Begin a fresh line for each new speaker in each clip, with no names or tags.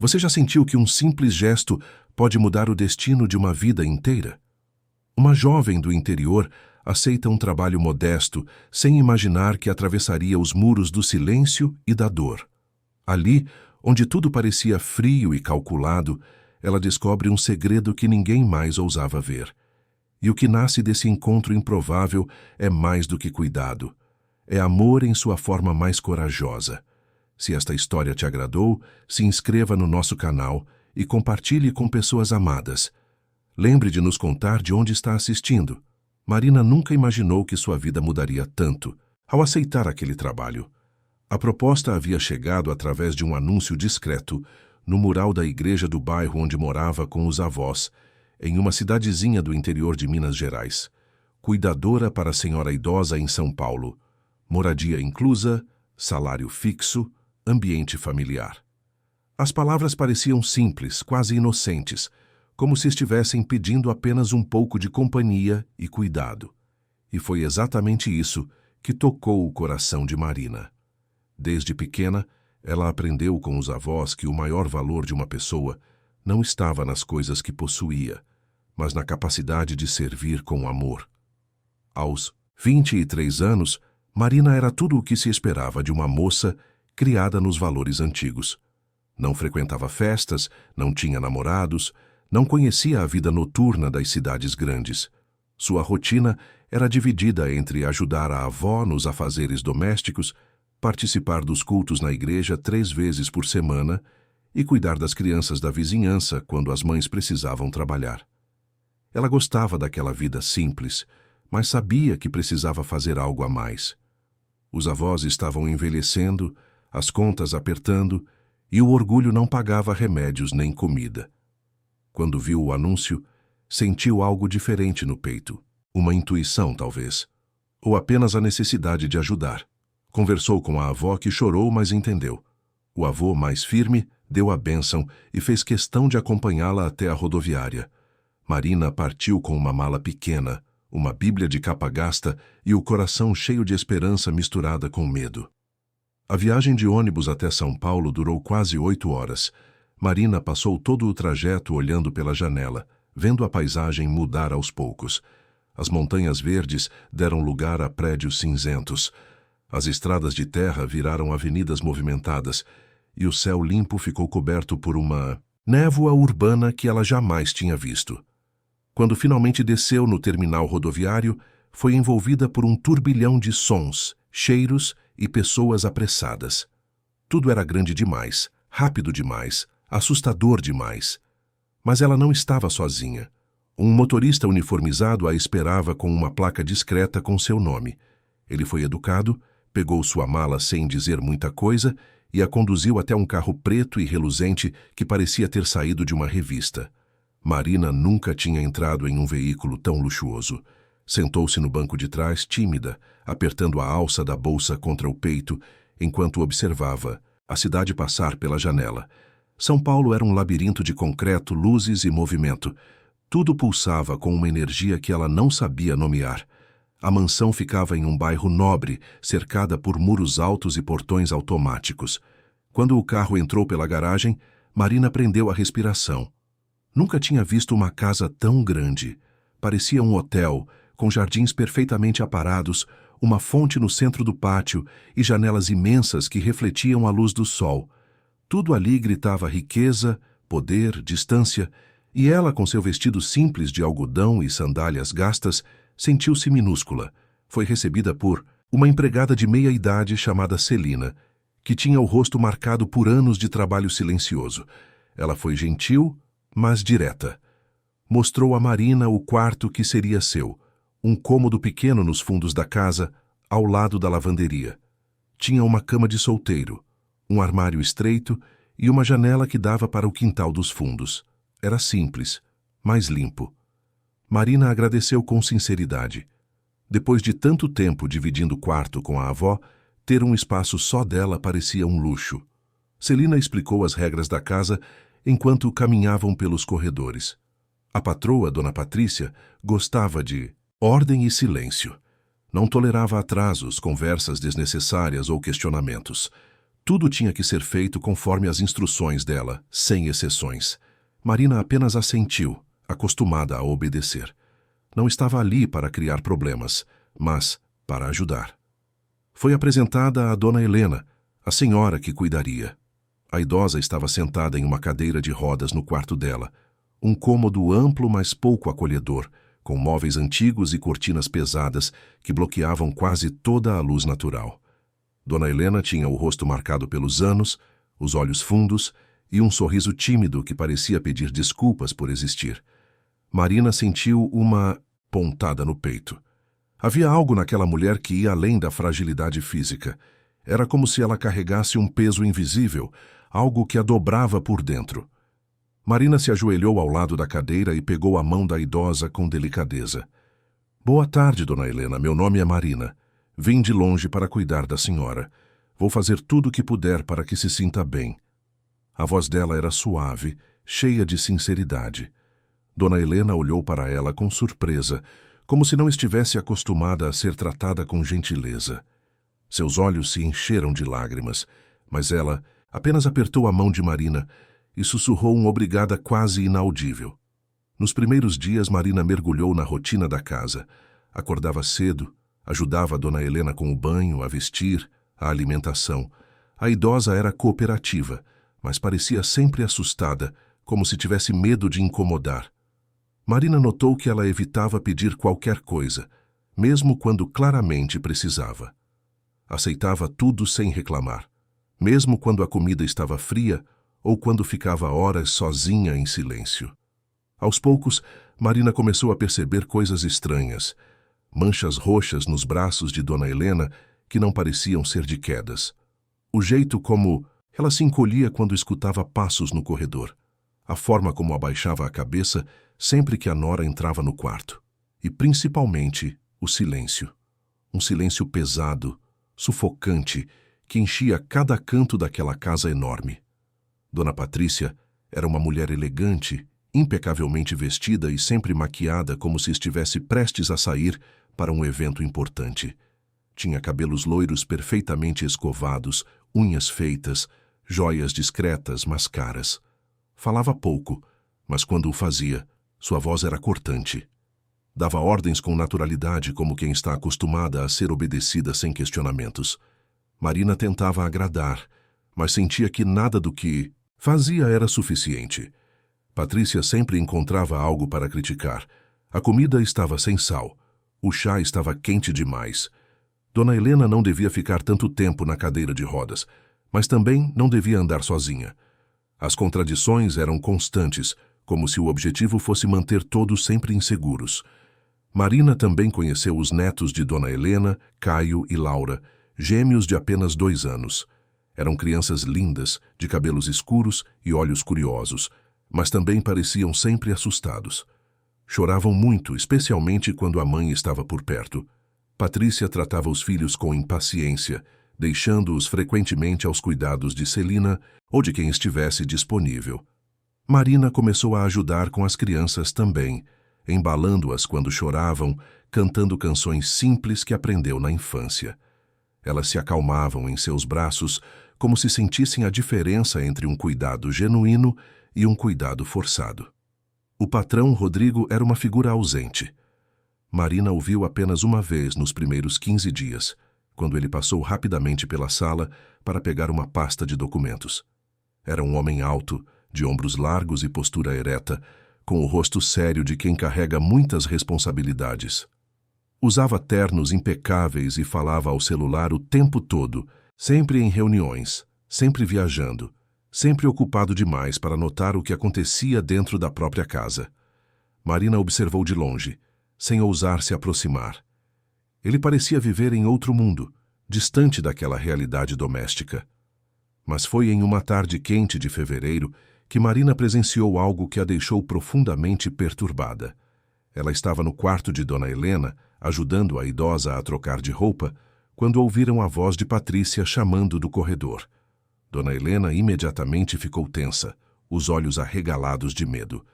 Você já sentiu que um simples gesto pode mudar o destino de uma vida inteira? Uma jovem do interior aceita um trabalho modesto, sem imaginar que atravessaria os muros do silêncio e da dor. Ali, onde tudo parecia frio e calculado, ela descobre um segredo que ninguém mais ousava ver. E o que nasce desse encontro improvável é mais do que cuidado. É amor em sua forma mais corajosa. Se esta história te agradou, se inscreva no nosso canal e compartilhe com pessoas amadas. Lembre de nos contar de onde está assistindo. Marina nunca imaginou que sua vida mudaria tanto ao aceitar aquele trabalho. A proposta havia chegado através de um anúncio discreto no mural da igreja do bairro onde morava com os avós, em uma cidadezinha do interior de Minas Gerais. Cuidadora para a senhora idosa em São Paulo. Moradia inclusa, salário fixo, ambiente familiar. As palavras pareciam simples, quase inocentes, como se estivessem pedindo apenas um pouco de companhia e cuidado. E foi exatamente isso que tocou o coração de Marina. Desde pequena, ela aprendeu com os avós que o maior valor de uma pessoa não estava nas coisas que possuía, mas na capacidade de servir com amor. Aos 23 anos, Marina era tudo o que se esperava de uma moça criada nos valores antigos. Não frequentava festas, não tinha namorados, não conhecia a vida noturna das cidades grandes. Sua rotina era dividida entre ajudar a avó nos afazeres domésticos, participar dos cultos na igreja 3 vezes por semana e cuidar das crianças da vizinhança quando as mães precisavam trabalhar. Ela gostava daquela vida simples, mas sabia que precisava fazer algo a mais. Os avós estavam envelhecendo, as contas apertando, e o orgulho não pagava remédios nem comida. Quando viu o anúncio, sentiu algo diferente no peito. Uma intuição, talvez. Ou apenas a necessidade de ajudar. Conversou com a avó, que chorou, mas entendeu. O avô, mais firme, deu a bênção e fez questão de acompanhá-la até a rodoviária. Marina partiu com uma mala pequena, uma bíblia de capa gasta e o coração cheio de esperança misturada com medo. A viagem de ônibus até São Paulo durou quase 8 horas. Marina passou todo o trajeto olhando pela janela, vendo a paisagem mudar aos poucos. As montanhas verdes deram lugar a prédios cinzentos. As estradas de terra viraram avenidas movimentadas, e o céu limpo ficou coberto por uma névoa urbana que ela jamais tinha visto. Quando finalmente desceu no terminal rodoviário, foi envolvida por um turbilhão de sons, cheiros e pessoas apressadas. Tudo era grande demais, rápido demais, assustador demais. Mas ela não estava sozinha. Um motorista uniformizado a esperava com uma placa discreta com seu nome. Ele foi educado, pegou sua mala sem dizer muita coisa e a conduziu até um carro preto e reluzente que parecia ter saído de uma revista. Marina nunca tinha entrado em um veículo tão luxuoso. Sentou-se no banco de trás, tímida, apertando a alça da bolsa contra o peito, enquanto observava a cidade passar pela janela. São Paulo era um labirinto de concreto, luzes e movimento. Tudo pulsava com uma energia que ela não sabia nomear. A mansão ficava em um bairro nobre, cercada por muros altos e portões automáticos. Quando o carro entrou pela garagem, Marina prendeu a respiração. Nunca tinha visto uma casa tão grande. Parecia um hotel, com jardins perfeitamente aparados, uma fonte no centro do pátio e janelas imensas que refletiam a luz do sol. Tudo ali gritava riqueza, poder, distância, e ela, com seu vestido simples de algodão e sandálias gastas, sentiu-se minúscula. Foi recebida por uma empregada de meia-idade chamada Celina, que tinha o rosto marcado por anos de trabalho silencioso. Ela foi gentil, mas direta. Mostrou a Marina o quarto que seria seu, um cômodo pequeno nos fundos da casa, ao lado da lavanderia. Tinha uma cama de solteiro, um armário estreito e uma janela que dava para o quintal dos fundos. Era simples, mas limpo. Marina agradeceu com sinceridade. Depois de tanto tempo dividindo o quarto com a avó, ter um espaço só dela parecia um luxo. Celina explicou as regras da casa enquanto caminhavam pelos corredores. A patroa, Dona Patrícia, gostava de ordem e silêncio. Não tolerava atrasos, conversas desnecessárias ou questionamentos. Tudo tinha que ser feito conforme as instruções dela, sem exceções. Marina apenas assentiu, acostumada a obedecer. Não estava ali para criar problemas, mas para ajudar. Foi apresentada a Dona Helena, a senhora que cuidaria. A idosa estava sentada em uma cadeira de rodas no quarto dela, um cômodo amplo, mas pouco acolhedor, com móveis antigos e cortinas pesadas que bloqueavam quase toda a luz natural. Dona Helena tinha o rosto marcado pelos anos, os olhos fundos e um sorriso tímido que parecia pedir desculpas por existir. Marina sentiu uma pontada no peito. Havia algo naquela mulher que ia além da fragilidade física. Era como se ela carregasse um peso invisível, algo que a dobrava por dentro. Marina se ajoelhou ao lado da cadeira e pegou a mão da idosa com delicadeza. Boa tarde, Dona Helena. Meu nome é Marina. Vim de longe para cuidar da senhora. Vou fazer tudo o que puder para que se sinta bem. A voz dela era suave, cheia de sinceridade. Dona Helena olhou para ela com surpresa, como se não estivesse acostumada a ser tratada com gentileza. Seus olhos se encheram de lágrimas, mas ela apenas apertou a mão de Marina e sussurrou um obrigada quase inaudível. Nos primeiros dias, Marina mergulhou na rotina da casa. Acordava cedo, ajudava a Dona Helena com o banho, a vestir, a alimentação. A idosa era cooperativa, mas parecia sempre assustada, como se tivesse medo de incomodar. Marina notou que ela evitava pedir qualquer coisa, mesmo quando claramente precisava. Aceitava tudo sem reclamar, mesmo quando a comida estava fria ou quando ficava horas sozinha em silêncio. Aos poucos, Marina começou a perceber coisas estranhas, manchas roxas nos braços de Dona Helena que não pareciam ser de quedas. O jeito como ela se encolhia quando escutava passos no corredor. A forma como abaixava a cabeça sempre que a nora entrava no quarto. E principalmente o silêncio. Um silêncio pesado, sufocante, que enchia cada canto daquela casa enorme. Dona Patrícia era uma mulher elegante, impecavelmente vestida e sempre maquiada como se estivesse prestes a sair para um evento importante. Tinha cabelos loiros perfeitamente escovados, unhas feitas, joias discretas, mas caras. Falava pouco, mas quando o fazia, sua voz era cortante. Dava ordens com naturalidade como quem está acostumada a ser obedecida sem questionamentos. Marina tentava agradar, mas sentia que nada do que fazia era suficiente. Patrícia sempre encontrava algo para criticar. A comida estava sem sal. O chá estava quente demais. Dona Helena não devia ficar tanto tempo na cadeira de rodas, mas também não devia andar sozinha. As contradições eram constantes, como se o objetivo fosse manter todos sempre inseguros. Marina também conheceu os netos de Dona Helena, Caio e Laura, gêmeos de apenas 2 anos. Eram crianças lindas, de cabelos escuros e olhos curiosos, mas também pareciam sempre assustados. Choravam muito, especialmente quando a mãe estava por perto. Patrícia tratava os filhos com impaciência, deixando-os frequentemente aos cuidados de Celina ou de quem estivesse disponível. Marina começou a ajudar com as crianças também, embalando-as quando choravam, cantando canções simples que aprendeu na infância. Elas se acalmavam em seus braços, como se sentissem a diferença entre um cuidado genuíno e um cuidado forçado. O patrão, Rodrigo, era uma figura ausente. Marina o viu apenas uma vez nos primeiros 15 dias, quando ele passou rapidamente pela sala para pegar uma pasta de documentos. Era um homem alto, de ombros largos e postura ereta, com o rosto sério de quem carrega muitas responsabilidades. Usava ternos impecáveis e falava ao celular o tempo todo, sempre em reuniões, sempre viajando, sempre ocupado demais para notar o que acontecia dentro da própria casa. Marina observou de longe, sem ousar se aproximar. Ele parecia viver em outro mundo, distante daquela realidade doméstica. Mas foi em uma tarde quente de fevereiro que Marina presenciou algo que a deixou profundamente perturbada. Ela estava no quarto de Dona Helena, ajudando a idosa a trocar de roupa, quando ouviram a voz de Patrícia chamando do corredor. Dona Helena imediatamente ficou tensa, os olhos arregalados de medo.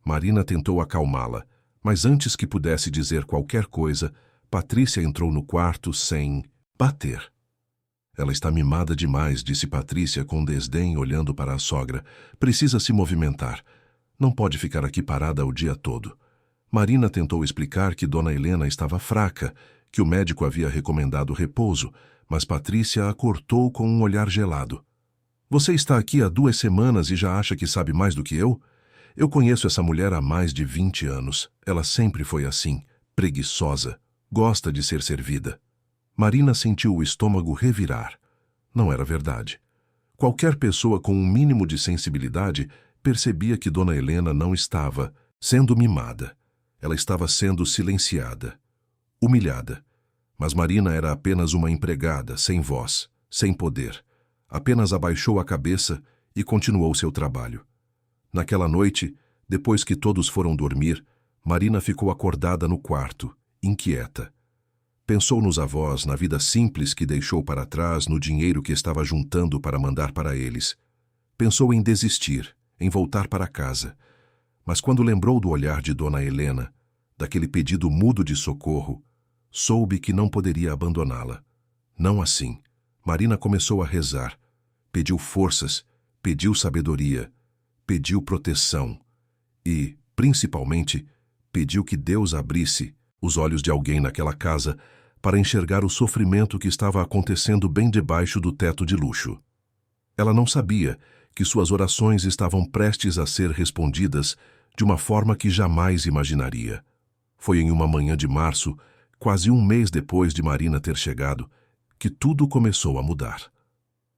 Marina tentou acalmá-la, mas antes que pudesse dizer qualquer coisa, Patrícia entrou no quarto sem bater. Ela está mimada demais, disse Patrícia com desdém, olhando para a sogra. Precisa se movimentar. Não pode ficar aqui parada o dia todo. Marina tentou explicar que Dona Helena estava fraca, que o médico havia recomendado repouso, mas Patrícia a cortou com um olhar gelado. Você está aqui há 2 semanas e já acha que sabe mais do que eu? Eu conheço essa mulher há mais de 20 anos. Ela sempre foi assim, preguiçosa, gosta de ser servida. Marina sentiu o estômago revirar. Não era verdade. Qualquer pessoa com um mínimo de sensibilidade percebia que Dona Helena não estava sendo mimada. Ela estava sendo silenciada, humilhada. Mas Marina era apenas uma empregada, sem voz, sem poder. Apenas abaixou a cabeça e continuou seu trabalho. Naquela noite, depois que todos foram dormir, Marina ficou acordada no quarto, inquieta. Pensou nos avós, na vida simples que deixou para trás, no dinheiro que estava juntando para mandar para eles. Pensou em desistir, em voltar para casa. Mas quando lembrou do olhar de Dona Helena, daquele pedido mudo de socorro, soube que não poderia abandoná-la. Não assim. Marina começou a rezar. Pediu forças, pediu sabedoria, pediu proteção e, principalmente, pediu que Deus abrisse os olhos de alguém naquela casa para enxergar o sofrimento que estava acontecendo bem debaixo do teto de luxo. Ela não sabia que suas orações estavam prestes a ser respondidas de uma forma que jamais imaginaria. Foi em uma manhã de março, quase um mês depois de Marina ter chegado, que tudo começou a mudar.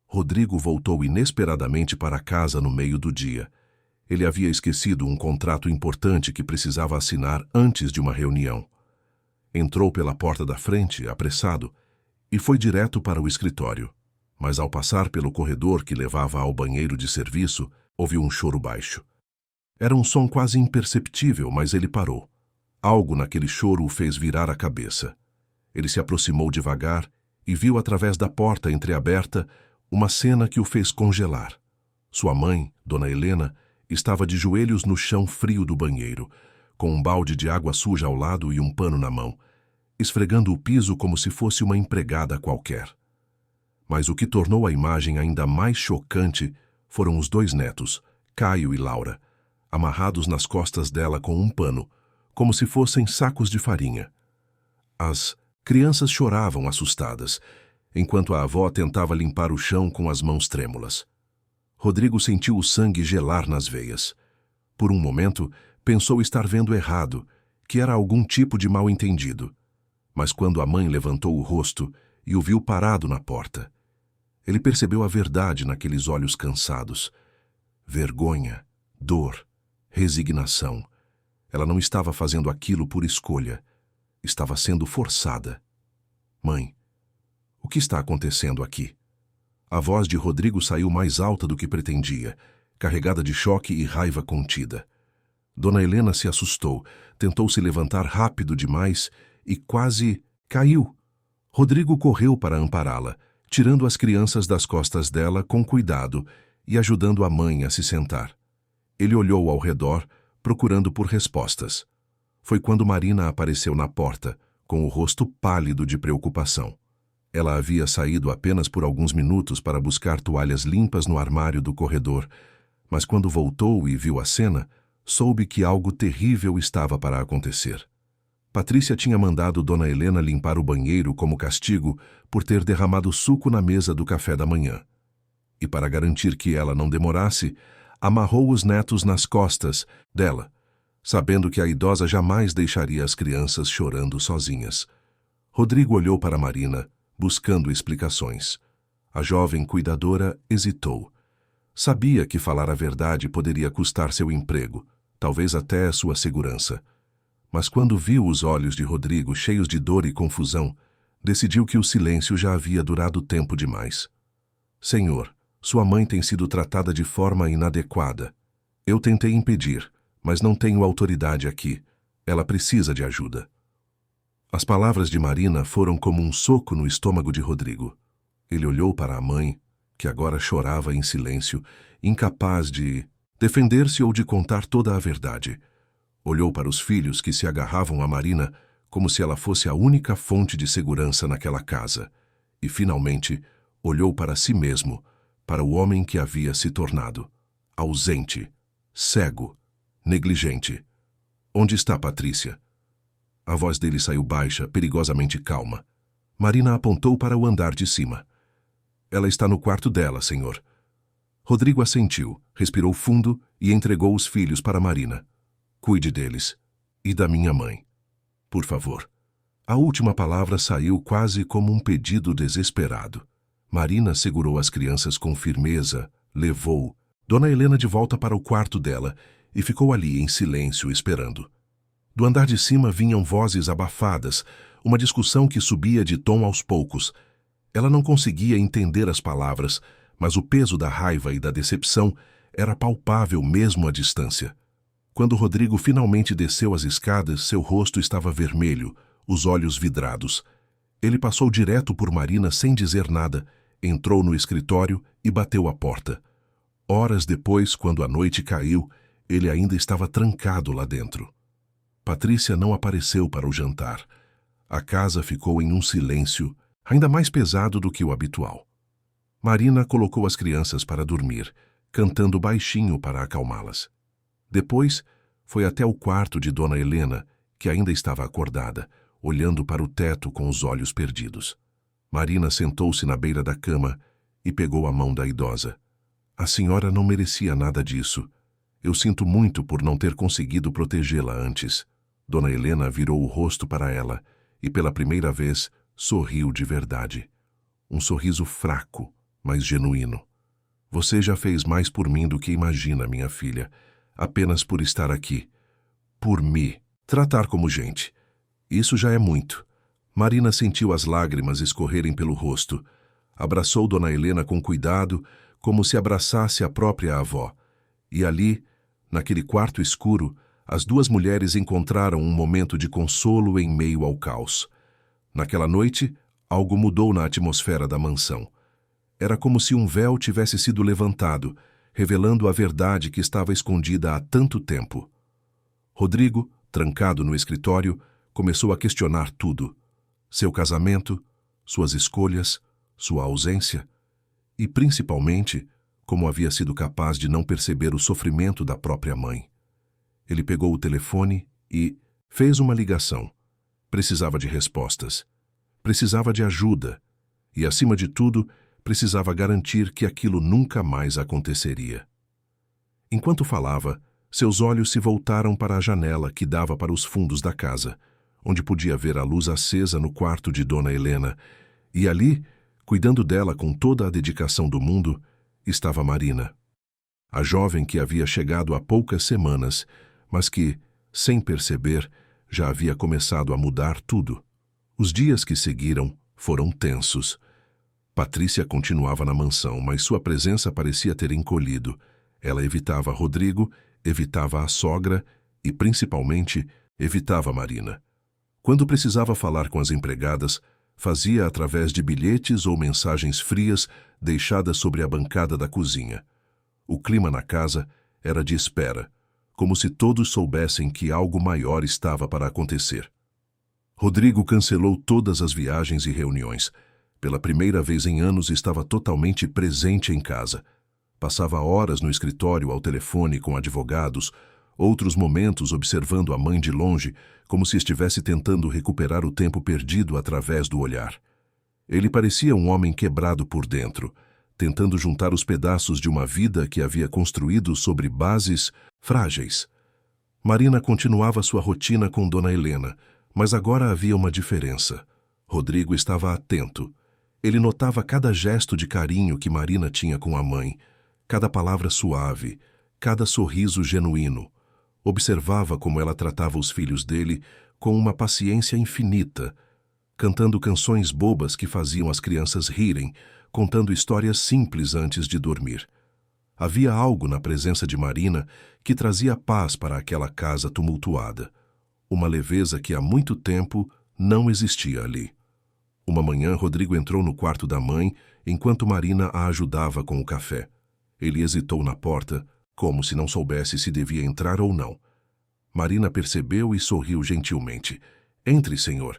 Rodrigo voltou inesperadamente para casa no meio do dia. Ele havia esquecido um contrato importante que precisava assinar antes de uma reunião. Entrou pela porta da frente, apressado, e foi direto para o escritório. Mas ao passar pelo corredor que levava ao banheiro de serviço, ouviu um choro baixo. Era um som quase imperceptível, mas ele parou. Algo naquele choro o fez virar a cabeça. Ele se aproximou devagar e viu através da porta entreaberta uma cena que o fez congelar. Sua mãe, Dona Helena, estava de joelhos no chão frio do banheiro, com um balde de água suja ao lado e um pano na mão, esfregando o piso como se fosse uma empregada qualquer. Mas o que tornou a imagem ainda mais chocante foram os 2 netos, Caio e Laura, amarrados nas costas dela com um pano, como se fossem sacos de farinha. As crianças choravam assustadas, enquanto a avó tentava limpar o chão com as mãos trêmulas. Rodrigo sentiu o sangue gelar nas veias. Por um momento, pensou estar vendo errado, que era algum tipo de mal-entendido. Mas quando a mãe levantou o rosto e o viu parado na porta, ele percebeu a verdade naqueles olhos cansados. Vergonha, dor, resignação. Ela não estava fazendo aquilo por escolha. Estava sendo forçada. Mãe, o que está acontecendo aqui? A voz de Rodrigo saiu mais alta do que pretendia, carregada de choque e raiva contida. Dona Helena se assustou, tentou se levantar rápido demais e quase caiu. Rodrigo correu para ampará-la, tirando as crianças das costas dela com cuidado e ajudando a mãe a se sentar. Ele olhou ao redor, procurando por respostas. Foi quando Marina apareceu na porta, com o rosto pálido de preocupação. Ela havia saído apenas por alguns minutos para buscar toalhas limpas no armário do corredor, mas quando voltou e viu a cena, soube que algo terrível estava para acontecer. Patrícia tinha mandado Dona Helena limpar o banheiro como castigo por ter derramado suco na mesa do café da manhã. E para garantir que ela não demorasse, amarrou os netos nas costas dela, sabendo que a idosa jamais deixaria as crianças chorando sozinhas. Rodrigo olhou para Marina, buscando explicações. A jovem cuidadora hesitou. Sabia que falar a verdade poderia custar seu emprego, talvez até sua segurança. Mas quando viu os olhos de Rodrigo cheios de dor e confusão, decidiu que o silêncio já havia durado tempo demais. Senhor, sua mãe tem sido tratada de forma inadequada. Eu tentei impedir, mas não tenho autoridade aqui. Ela precisa de ajuda. As palavras de Marina foram como um soco no estômago de Rodrigo. Ele olhou para a mãe, que agora chorava em silêncio, incapaz de defender-se ou de contar toda a verdade. Olhou para os filhos que se agarravam a Marina como se ela fosse a única fonte de segurança naquela casa. E, finalmente, Olhou para si mesmo, para o homem que havia se tornado. Ausente, cego, negligente. Onde está Patrícia? A voz dele saiu baixa, perigosamente calma. Marina apontou para o andar de cima. Ela está no quarto dela, senhor. Rodrigo assentiu, respirou fundo e entregou os filhos para Marina. Cuide deles. E da minha mãe. Por favor. A última palavra saiu quase como um pedido desesperado. Marina segurou as crianças com firmeza, levou Dona Helena de volta para o quarto dela e ficou ali em silêncio esperando. Do andar de cima vinham vozes abafadas, uma discussão que subia de tom aos poucos. Ela não conseguia entender as palavras, mas o peso da raiva e da decepção era palpável mesmo à distância. Quando Rodrigo finalmente desceu as escadas, seu rosto estava vermelho, os olhos vidrados. Ele passou direto por Marina sem dizer nada, entrou no escritório e bateu à porta. Horas depois, quando a noite caiu, ele ainda estava trancado lá dentro. Patrícia não apareceu para o jantar. A casa ficou em um silêncio, ainda mais pesado do que o habitual. Marina colocou as crianças para dormir, cantando baixinho para acalmá-las. Depois, foi até o quarto de Dona Helena, que ainda estava acordada, olhando para o teto com os olhos perdidos. Marina sentou-se na beira da cama e pegou a mão da idosa. A senhora não merecia nada disso. Eu sinto muito por não ter conseguido protegê-la antes. Dona Helena virou o rosto para ela e, pela primeira vez, sorriu de verdade. Um sorriso fraco, mas genuíno. Você já fez mais por mim do que imagina, minha filha, apenas por estar aqui. Por me tratar como gente. Isso já é muito. Marina sentiu as lágrimas escorrerem pelo rosto. Abraçou Dona Helena com cuidado, como se abraçasse a própria avó. E ali, naquele quarto escuro, as duas mulheres encontraram um momento de consolo em meio ao caos. Naquela noite, algo mudou na atmosfera da mansão. Era como se um véu tivesse sido levantado, revelando a verdade que estava escondida há tanto tempo. Rodrigo, trancado no escritório, começou a questionar tudo. Seu casamento, suas escolhas, sua ausência e, principalmente, como havia sido capaz de não perceber o sofrimento da própria mãe. Ele pegou o telefone e fez uma ligação. Precisava de respostas. Precisava de ajuda. E, acima de tudo, precisava garantir que aquilo nunca mais aconteceria. Enquanto falava, seus olhos se voltaram para a janela que dava para os fundos da casa, onde podia ver a luz acesa no quarto de Dona Helena, e ali, cuidando dela com toda a dedicação do mundo, estava Marina. A jovem que havia chegado há poucas semanas, mas que, sem perceber, já havia começado a mudar tudo. Os dias que seguiram foram tensos. Patrícia continuava na mansão, mas sua presença parecia ter encolhido. Ela evitava Rodrigo, evitava a sogra e, principalmente, evitava Marina. Quando precisava falar com as empregadas, fazia através de bilhetes ou mensagens frias deixadas sobre a bancada da cozinha. O clima na casa era de espera, como se todos soubessem que algo maior estava para acontecer. Rodrigo cancelou todas as viagens e reuniões. Pela primeira vez em anos estava totalmente presente em casa. Passava horas no escritório ao telefone com advogados, outros momentos observando a mãe de longe, como se estivesse tentando recuperar o tempo perdido através do olhar. Ele parecia um homem quebrado por dentro, tentando juntar os pedaços de uma vida que havia construído sobre bases frágeis. Marina continuava sua rotina com Dona Helena, mas agora havia uma diferença. Rodrigo estava atento. Ele notava cada gesto de carinho que Marina tinha com a mãe, cada palavra suave, cada sorriso genuíno. Observava como ela tratava os filhos dele com uma paciência infinita, cantando canções bobas que faziam as crianças rirem, contando histórias simples antes de dormir. Havia algo na presença de Marina que trazia paz para aquela casa tumultuada, uma leveza que há muito tempo não existia ali. Uma manhã, Rodrigo entrou no quarto da mãe enquanto Marina a ajudava com o café. Ele hesitou na porta, como se não soubesse se devia entrar ou não. Marina percebeu e sorriu gentilmente. "Entre, senhor."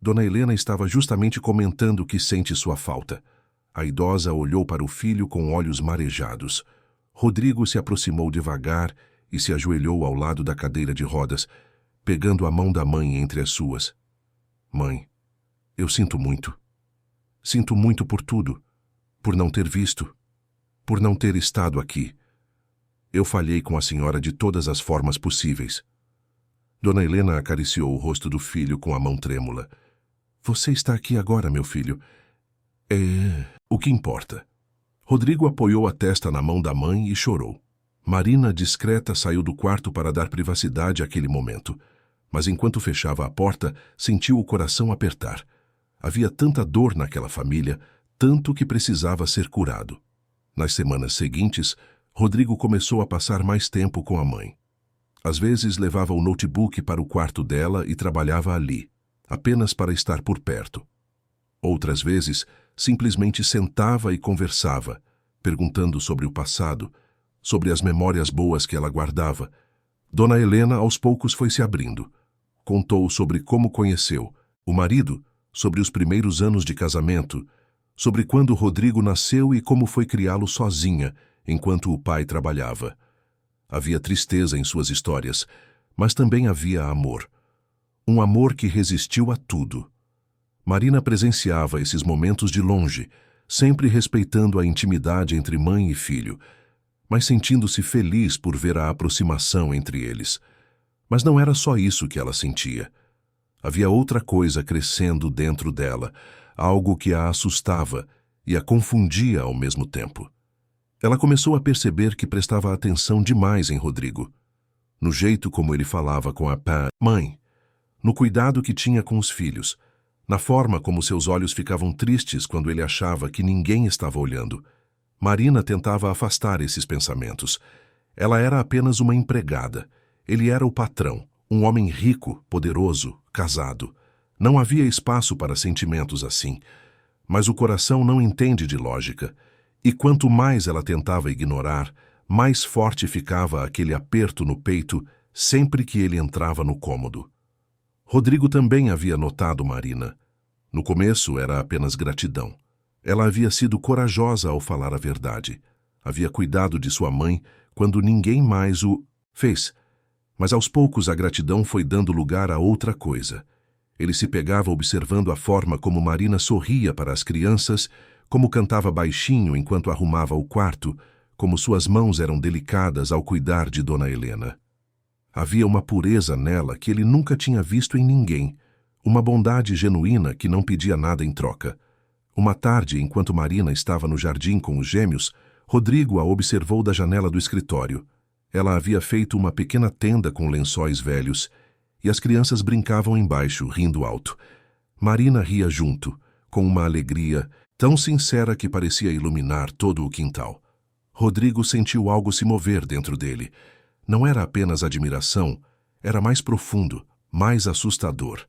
Dona Helena estava justamente comentando que sente sua falta. A idosa olhou para o filho com olhos marejados. Rodrigo se aproximou devagar e se ajoelhou ao lado da cadeira de rodas, pegando a mão da mãe entre as suas. Mãe, eu sinto muito. Sinto muito por tudo, por não ter visto, por não ter estado aqui. Eu falhei com a senhora de todas as formas possíveis. Dona Helena acariciou o rosto do filho com a mão trêmula. Você está aqui agora, meu filho. É o que importa. Rodrigo apoiou a testa na mão da mãe e chorou. Marina, discreta, saiu do quarto para dar privacidade àquele momento. Mas enquanto fechava a porta, sentiu o coração apertar. Havia tanta dor naquela família, tanto que precisava ser curado. Nas semanas seguintes, Rodrigo começou a passar mais tempo com a mãe. Às vezes levava o notebook para o quarto dela e trabalhava ali, apenas para estar por perto. Outras vezes, simplesmente sentava e conversava, perguntando sobre o passado, sobre as memórias boas que ela guardava. Dona Helena, aos poucos, foi se abrindo. Contou sobre como conheceu o marido, sobre os primeiros anos de casamento, sobre quando Rodrigo nasceu e como foi criá-lo sozinha, enquanto o pai trabalhava. Havia tristeza em suas histórias, mas também havia amor. Um amor que resistiu a tudo. Marina presenciava esses momentos de longe, sempre respeitando a intimidade entre mãe e filho, mas sentindo-se feliz por ver a aproximação entre eles. Mas não era só isso que ela sentia. Havia outra coisa crescendo dentro dela, algo que a assustava e a confundia ao mesmo tempo. Ela começou a perceber que prestava atenção demais em Rodrigo, no jeito como ele falava com a mãe, no cuidado que tinha com os filhos, na forma como seus olhos ficavam tristes quando ele achava que ninguém estava olhando. Marina tentava afastar esses pensamentos. Ela era apenas uma empregada. Ele era o patrão, um homem rico, poderoso, casado. Não havia espaço para sentimentos assim. Mas o coração não entende de lógica. E quanto mais ela tentava ignorar, mais forte ficava aquele aperto no peito sempre que ele entrava no cômodo. Rodrigo também havia notado Marina. No começo era apenas gratidão. Ela havia sido corajosa ao falar a verdade. Havia cuidado de sua mãe quando ninguém mais o fez. Mas aos poucos a gratidão foi dando lugar a outra coisa. Ele se pegava observando a forma como Marina sorria para as crianças, como cantava baixinho enquanto arrumava o quarto, como suas mãos eram delicadas ao cuidar de Dona Helena. Havia uma pureza nela que ele nunca tinha visto em ninguém, uma bondade genuína que não pedia nada em troca. Uma tarde, enquanto Marina estava no jardim com os gêmeos, Rodrigo a observou da janela do escritório. Ela havia feito uma pequena tenda com lençóis velhos, e as crianças brincavam embaixo, rindo alto. Marina ria junto, com uma alegria tão sincera que parecia iluminar todo o quintal. Rodrigo sentiu algo se mover dentro dele. Não era apenas admiração, era mais profundo, mais assustador.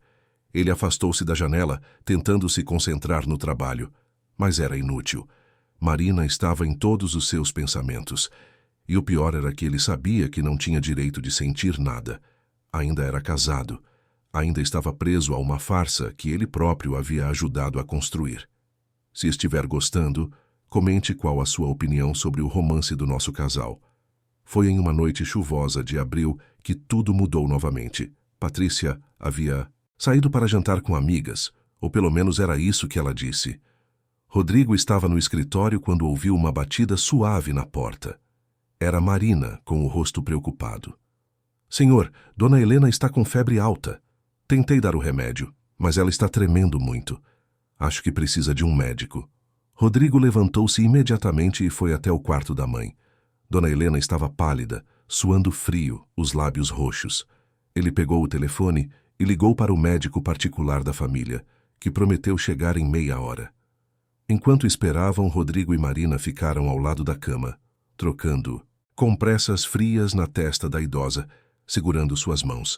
Ele afastou-se da janela, tentando se concentrar no trabalho, mas era inútil. Marina estava em todos os seus pensamentos. E o pior era que ele sabia que não tinha direito de sentir nada. Ainda era casado. Ainda estava preso a uma farsa que ele próprio havia ajudado a construir. Se estiver gostando, comente qual a sua opinião sobre o romance do nosso casal. Foi em uma noite chuvosa de abril que tudo mudou novamente. Patrícia havia saído para jantar com amigas, ou pelo menos era isso que ela disse. Rodrigo estava no escritório quando ouviu uma batida suave na porta. Era Marina, com o rosto preocupado. Senhor, Dona Helena está com febre alta. Tentei dar o remédio, mas ela está tremendo muito. Acho que precisa de um médico. Rodrigo levantou-se imediatamente e foi até o quarto da mãe. Dona Helena estava pálida, suando frio, os lábios roxos. Ele pegou o telefone e ligou para o médico particular da família, que prometeu chegar em meia hora. Enquanto esperavam, Rodrigo e Marina ficaram ao lado da cama, trocando compressas frias na testa da idosa, segurando suas mãos,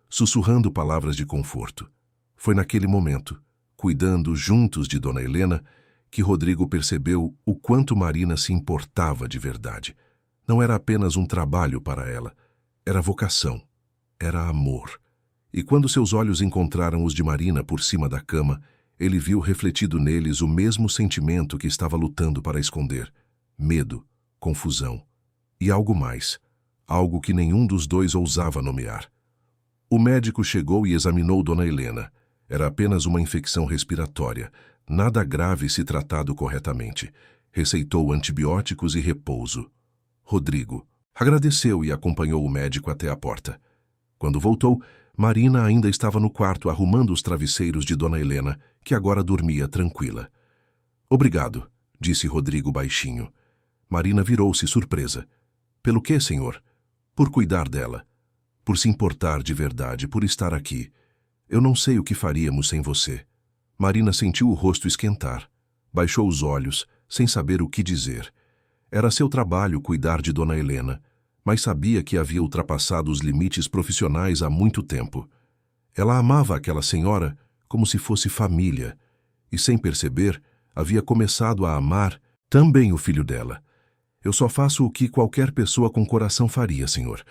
sussurrando palavras de conforto. Foi naquele momento, cuidando juntos de Dona Helena, que Rodrigo percebeu o quanto Marina se importava de verdade. Não era apenas um trabalho para ela, era vocação, era amor. E quando seus olhos encontraram os de Marina por cima da cama, Ele viu refletido neles o mesmo sentimento que estava lutando para esconder: medo, confusão e algo mais, algo que nenhum dos dois ousava nomear. O médico chegou e examinou Dona Helena. Era apenas uma infecção respiratória, nada grave se tratado corretamente. Receitou antibióticos e repouso. Rodrigo agradeceu e acompanhou o médico até a porta. Quando voltou, Marina ainda estava no quarto arrumando os travesseiros de Dona Helena, que agora dormia tranquila. Obrigado, disse Rodrigo baixinho. Marina virou-se surpresa. Pelo quê, senhor? Por cuidar dela. Por se importar de verdade, por estar aqui. Eu não sei o que faríamos sem você. Marina sentiu o rosto esquentar. Baixou os olhos, sem saber o que dizer. Era seu trabalho cuidar de Dona Helena, mas sabia que havia ultrapassado os limites profissionais há muito tempo. Ela amava aquela senhora como se fosse família, e sem perceber, havia começado a amar também o filho dela. Eu só faço o que qualquer pessoa com coração faria, senhor.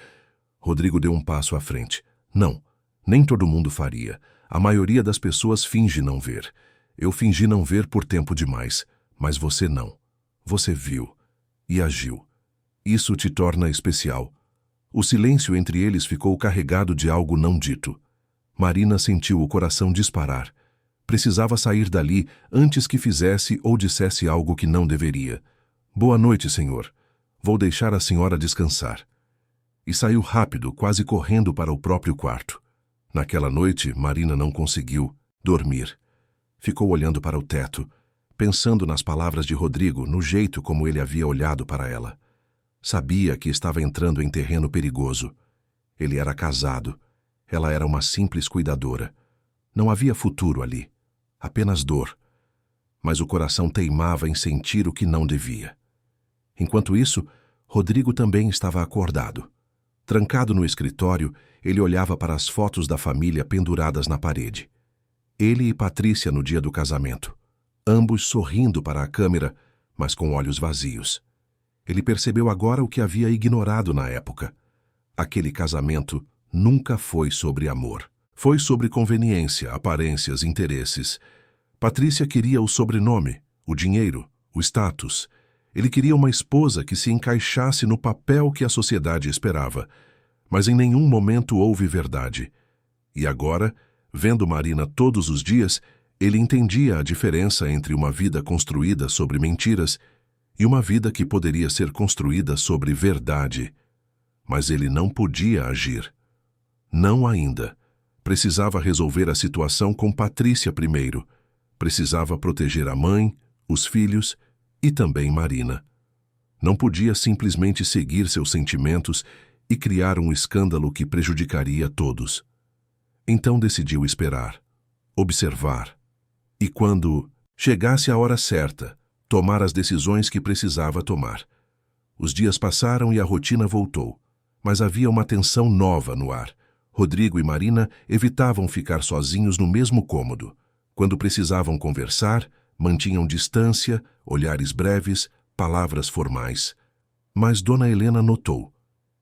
Rodrigo deu um passo à frente. Não, nem todo mundo faria. A maioria das pessoas finge não ver. Eu fingi não ver por tempo demais, mas você não. Você viu e agiu. Isso te torna especial. O silêncio entre eles ficou carregado de algo não dito. Marina sentiu o coração disparar. Precisava sair dali antes que fizesse ou dissesse algo que não deveria. Boa noite, senhor. Vou deixar a senhora descansar. E saiu rápido, quase correndo para o próprio quarto. Naquela noite, Marina não conseguiu dormir. Ficou olhando para o teto, pensando nas palavras de Rodrigo, no jeito como ele havia olhado para ela. Sabia que estava entrando em terreno perigoso. Ele era casado. Ela era uma simples cuidadora. Não havia futuro ali. Apenas dor. Mas o coração teimava em sentir o que não devia. Enquanto isso, Rodrigo também estava acordado. Trancado no escritório, ele olhava para as fotos da família penduradas na parede. Ele e Patrícia no dia do casamento. Ambos sorrindo para a câmera, mas com olhos vazios. Ele percebeu agora o que havia ignorado na época. Aquele casamento nunca foi sobre amor. Foi sobre conveniência, aparências, interesses. Patrícia queria o sobrenome, o dinheiro, o status. Ele queria uma esposa que se encaixasse no papel que a sociedade esperava. Mas em nenhum momento houve verdade. E agora, vendo Marina todos os dias, ele entendia a diferença entre uma vida construída sobre mentiras e uma vida que poderia ser construída sobre verdade. Mas ele não podia agir. Não ainda. Precisava resolver a situação com Patrícia primeiro. Precisava proteger a mãe, os filhos e também Marina. Não podia simplesmente seguir seus sentimentos e criar um escândalo que prejudicaria todos. Então decidiu esperar, observar, e quando chegasse a hora certa, tomar as decisões que precisava tomar. Os dias passaram e a rotina voltou, mas havia uma tensão nova no ar. Rodrigo e Marina evitavam ficar sozinhos no mesmo cômodo. Quando precisavam conversar, mantinham distância, olhares breves, palavras formais. Mas Dona Helena notou,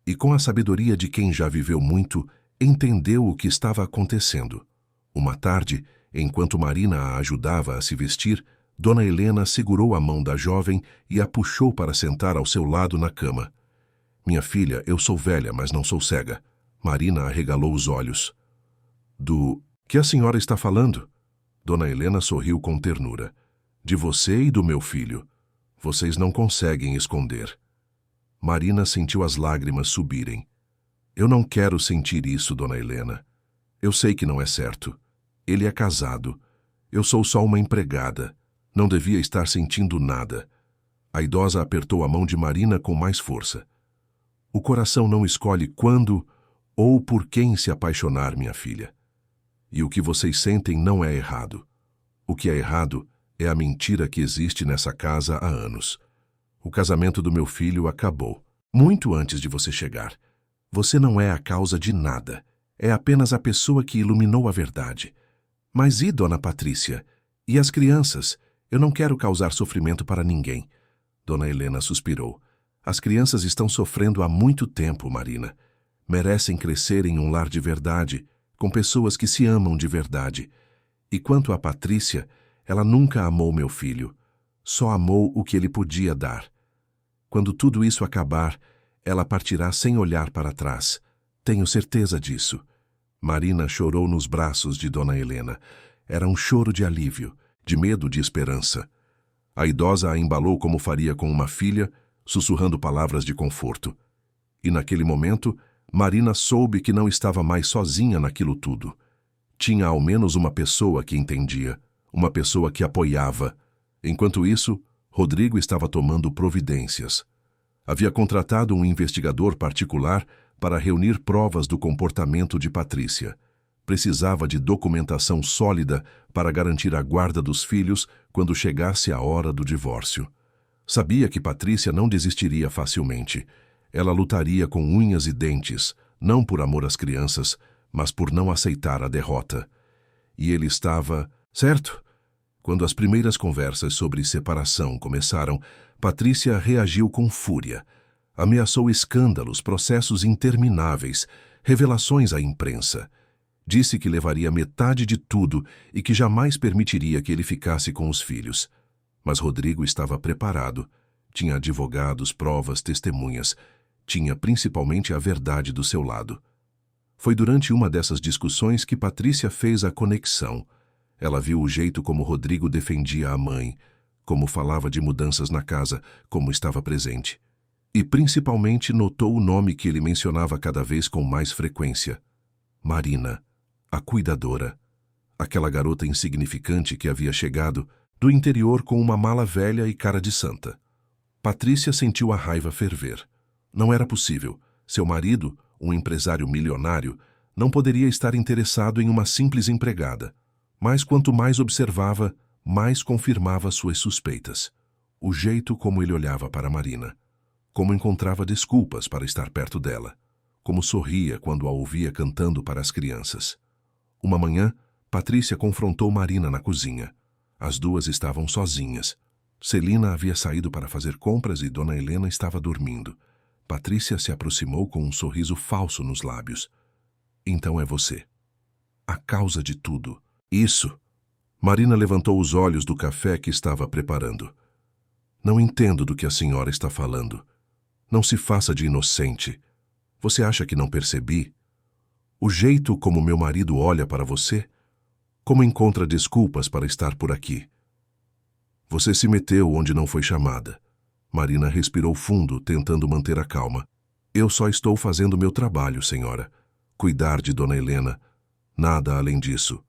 e com a sabedoria de quem já viveu muito, entendeu o que estava acontecendo. Uma tarde, enquanto Marina a ajudava a se vestir, Dona Helena segurou a mão da jovem e a puxou para sentar ao seu lado na cama. Minha filha, eu sou velha, mas não sou cega. Marina arregalou os olhos. Do que a senhora está falando? Dona Helena sorriu com ternura. De você e do meu filho. Vocês não conseguem esconder. Marina sentiu as lágrimas subirem. Eu não quero sentir isso, Dona Helena. Eu sei que não é certo. Ele é casado. Eu sou só uma empregada. Não devia estar sentindo nada. A idosa apertou a mão de Marina com mais força. O coração não escolhe quando ou por quem se apaixonar, minha filha. E o que vocês sentem não é errado. O que é errado é a mentira que existe nessa casa há anos. O casamento do meu filho acabou, muito antes de você chegar. Você não é a causa de nada. É apenas a pessoa que iluminou a verdade. Mas e Dona Patrícia? E as crianças? Eu não quero causar sofrimento para ninguém. Dona Helena suspirou. As crianças estão sofrendo há muito tempo, Marina. Merecem crescer em um lar de verdade, com pessoas que se amam de verdade. E quanto a Patrícia, ela nunca amou meu filho, só amou o que ele podia dar. Quando tudo isso acabar, ela partirá sem olhar para trás. Tenho certeza disso. Marina chorou nos braços de Dona Helena. Era um choro de alívio, de medo, de esperança. A idosa a embalou como faria com uma filha, sussurrando palavras de conforto. E naquele momento, Marina soube que não estava mais sozinha naquilo tudo. Tinha ao menos uma pessoa que entendia, uma pessoa que apoiava. Enquanto isso, Rodrigo estava tomando providências. Havia contratado um investigador particular para reunir provas do comportamento de Patrícia. Precisava de documentação sólida para garantir a guarda dos filhos quando chegasse a hora do divórcio. Sabia que Patrícia não desistiria facilmente. Ela lutaria com unhas e dentes, não por amor às crianças, mas por não aceitar a derrota. E ele estava certo. Quando as primeiras conversas sobre separação começaram, Patrícia reagiu com fúria. Ameaçou escândalos, processos intermináveis, revelações à imprensa. Disse que levaria metade de tudo e que jamais permitiria que ele ficasse com os filhos. Mas Rodrigo estava preparado. Tinha advogados, provas, testemunhas. Tinha principalmente a verdade do seu lado. Foi durante uma dessas discussões que Patrícia fez a conexão. Ela viu o jeito como Rodrigo defendia a mãe, como falava de mudanças na casa, como estava presente. E principalmente notou o nome que ele mencionava cada vez com mais frequência. Marina, a cuidadora. Aquela garota insignificante que havia chegado do interior com uma mala velha e cara de santa. Patrícia sentiu a raiva ferver. Não era possível. Seu marido, um empresário milionário, não poderia estar interessado em uma simples empregada. Mas quanto mais observava, mais confirmava suas suspeitas. O jeito como ele olhava para Marina. Como encontrava desculpas para estar perto dela. Como sorria quando a ouvia cantando para as crianças. Uma manhã, Patrícia confrontou Marina na cozinha. As duas estavam sozinhas. Celina havia saído para fazer compras e Dona Helena estava dormindo. Patrícia se aproximou com um sorriso falso nos lábios. Então é você. A causa de tudo. Isso. Marina levantou os olhos do café que estava preparando. Não entendo do que a senhora está falando. Não se faça de inocente. Você acha que não percebi? O jeito como meu marido olha para você? Como encontra desculpas para estar por aqui? Você se meteu onde não foi chamada. Marina respirou fundo, tentando manter a calma. Eu só estou fazendo meu trabalho, senhora. Cuidar de Dona Helena. Nada além disso.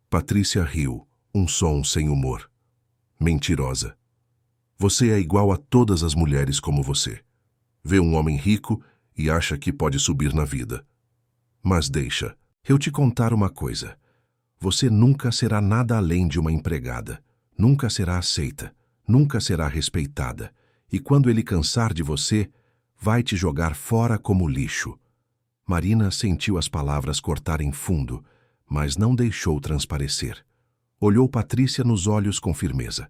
Patrícia riu, um som sem humor. Mentirosa. Você é igual a todas as mulheres como você. Vê um homem rico e acha que pode subir na vida. Mas deixa eu te contar uma coisa. Você nunca será nada além de uma empregada. Nunca será aceita. Nunca será respeitada. E quando ele cansar de você, vai te jogar fora como lixo. Marina sentiu as palavras cortarem fundo, mas não deixou transparecer. Olhou Patrícia nos olhos com firmeza.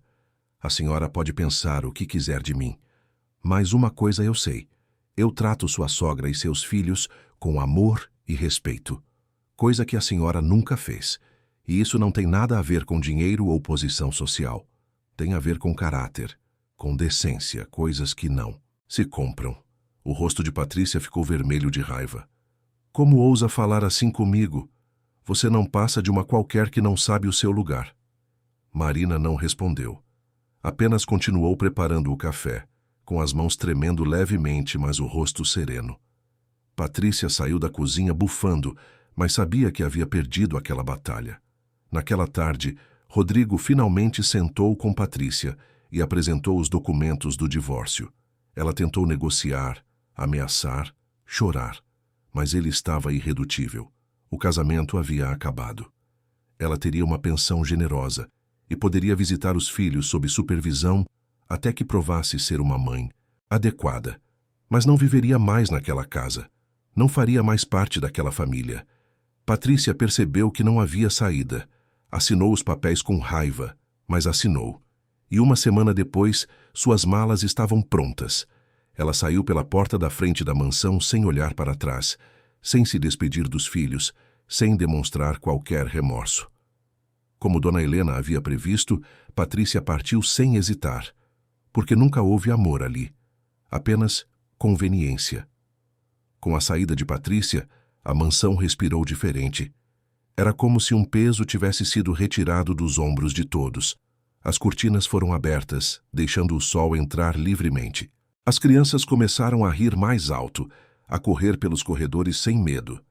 A senhora pode pensar o que quiser de mim. Mas uma coisa eu sei. Eu trato sua sogra e seus filhos com amor e respeito. Coisa que a senhora nunca fez. E isso não tem nada a ver com dinheiro ou posição social. Tem a ver com caráter, com decência, coisas que não se compram. O rosto de Patrícia ficou vermelho de raiva. Como ousa falar assim comigo? Você não passa de uma qualquer que não sabe o seu lugar. Marina não respondeu. Apenas continuou preparando o café, com as mãos tremendo levemente, mas o rosto sereno. Patrícia saiu da cozinha bufando, mas sabia que havia perdido aquela batalha. Naquela tarde, Rodrigo finalmente sentou com Patrícia e apresentou os documentos do divórcio. Ela tentou negociar, ameaçar, chorar, mas ele estava irredutível. O casamento havia acabado. Ela teria uma pensão generosa e poderia visitar os filhos sob supervisão até que provasse ser uma mãe adequada. Mas não viveria mais naquela casa. Não faria mais parte daquela família. Patrícia percebeu que não havia saída. Assinou os papéis com raiva, mas assinou. E uma semana depois, suas malas estavam prontas. Ela saiu pela porta da frente da mansão sem olhar para trás, sem se despedir dos filhos, sem demonstrar qualquer remorso. Como Dona Helena havia previsto, Patrícia partiu sem hesitar, porque nunca houve amor ali, apenas conveniência. Com a saída de Patrícia, a mansão respirou diferente. Era como se um peso tivesse sido retirado dos ombros de todos. As cortinas foram abertas, deixando o sol entrar livremente. As crianças começaram a rir mais alto, a correr pelos corredores sem medo.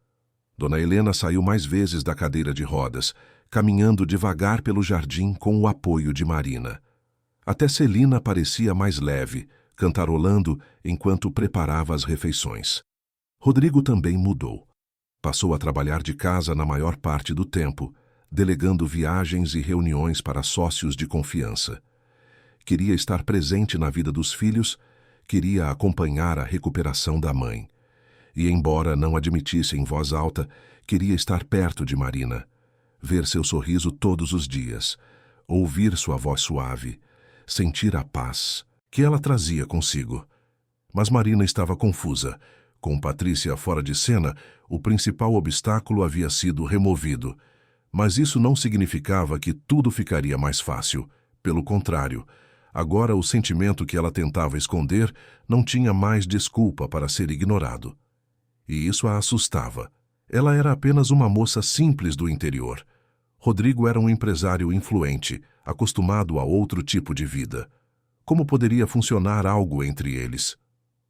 Dona Helena saiu mais vezes da cadeira de rodas, caminhando devagar pelo jardim com o apoio de Marina. Até Celina parecia mais leve, cantarolando enquanto preparava as refeições. Rodrigo também mudou. Passou a trabalhar de casa na maior parte do tempo, delegando viagens e reuniões para sócios de confiança. Queria estar presente na vida dos filhos, queria acompanhar a recuperação da mãe. E, embora não admitisse em voz alta, queria estar perto de Marina, ver seu sorriso todos os dias, ouvir sua voz suave, sentir a paz que ela trazia consigo. Mas Marina estava confusa. Com Patrícia fora de cena, o principal obstáculo havia sido removido. Mas isso não significava que tudo ficaria mais fácil. Pelo contrário, agora o sentimento que ela tentava esconder não tinha mais desculpa para ser ignorado. E isso a assustava. Ela era apenas uma moça simples do interior. Rodrigo era um empresário influente, acostumado a outro tipo de vida. Como poderia funcionar algo entre eles?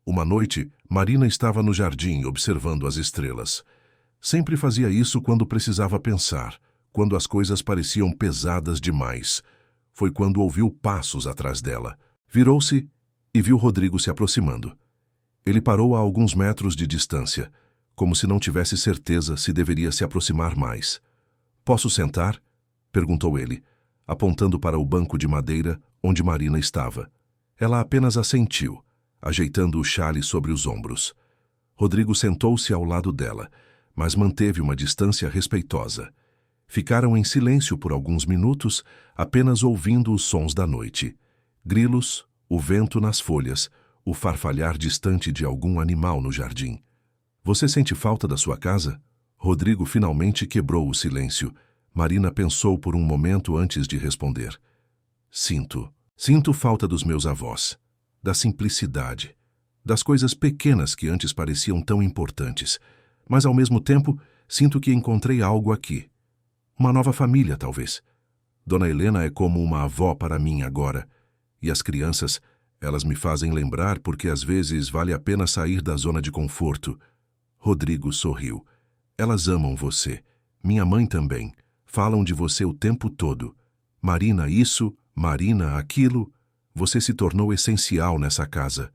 Uma noite, Marina estava no jardim observando as estrelas. Sempre fazia isso quando precisava pensar, quando as coisas pareciam pesadas demais. Foi quando ouviu passos atrás dela. Virou-se e viu Rodrigo se aproximando. Ele parou a alguns metros de distância, como se não tivesse certeza se deveria se aproximar mais. "Posso sentar?" perguntou ele, apontando para o banco de madeira onde Marina estava. Ela apenas assentiu, ajeitando o xale sobre os ombros. Rodrigo sentou-se ao lado dela, mas manteve uma distância respeitosa. Ficaram em silêncio por alguns minutos, apenas ouvindo os sons da noite. Grilos, o vento nas folhas, o farfalhar distante de algum animal no jardim. "Você sente falta da sua casa?" Rodrigo finalmente quebrou o silêncio. Marina pensou por um momento antes de responder. "Sinto. Sinto falta dos meus avós, da simplicidade, das coisas pequenas que antes pareciam tão importantes. Mas, ao mesmo tempo, sinto que encontrei algo aqui. Uma nova família, talvez. Dona Helena é como uma avó para mim agora. E as crianças, elas me fazem lembrar porque às vezes vale a pena sair da zona de conforto." Rodrigo sorriu. "Elas amam você. Minha mãe também. Falam de você o tempo todo. Marina isso, Marina aquilo. Você se tornou essencial nessa casa."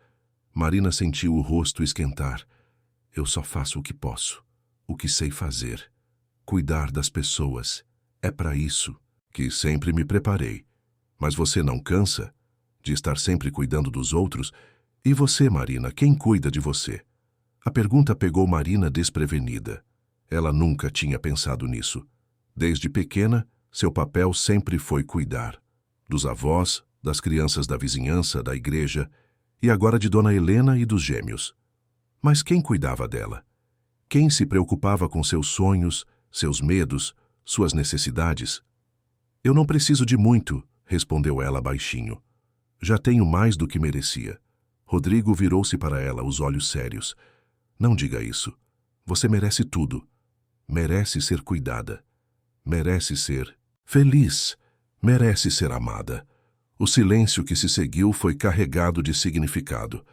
Marina sentiu o rosto esquentar. "Eu só faço o que posso, o que sei fazer. Cuidar das pessoas. É para isso que sempre me preparei. Mas você não cansa de estar sempre cuidando dos outros? E você, Marina, quem cuida de você?" A pergunta pegou Marina desprevenida. Ela nunca tinha pensado nisso. Desde pequena, seu papel sempre foi cuidar. Dos avós, das crianças da vizinhança, da igreja, e agora de Dona Helena e dos gêmeos. Mas quem cuidava dela? Quem se preocupava com seus sonhos, seus medos, suas necessidades? "Eu não preciso de muito", respondeu ela baixinho. "Já tenho mais do que merecia." Rodrigo virou-se para ela, os olhos sérios. "Não diga isso. Você merece tudo. Merece ser cuidada. Merece ser feliz. Merece ser amada." O silêncio que se seguiu foi carregado de significado.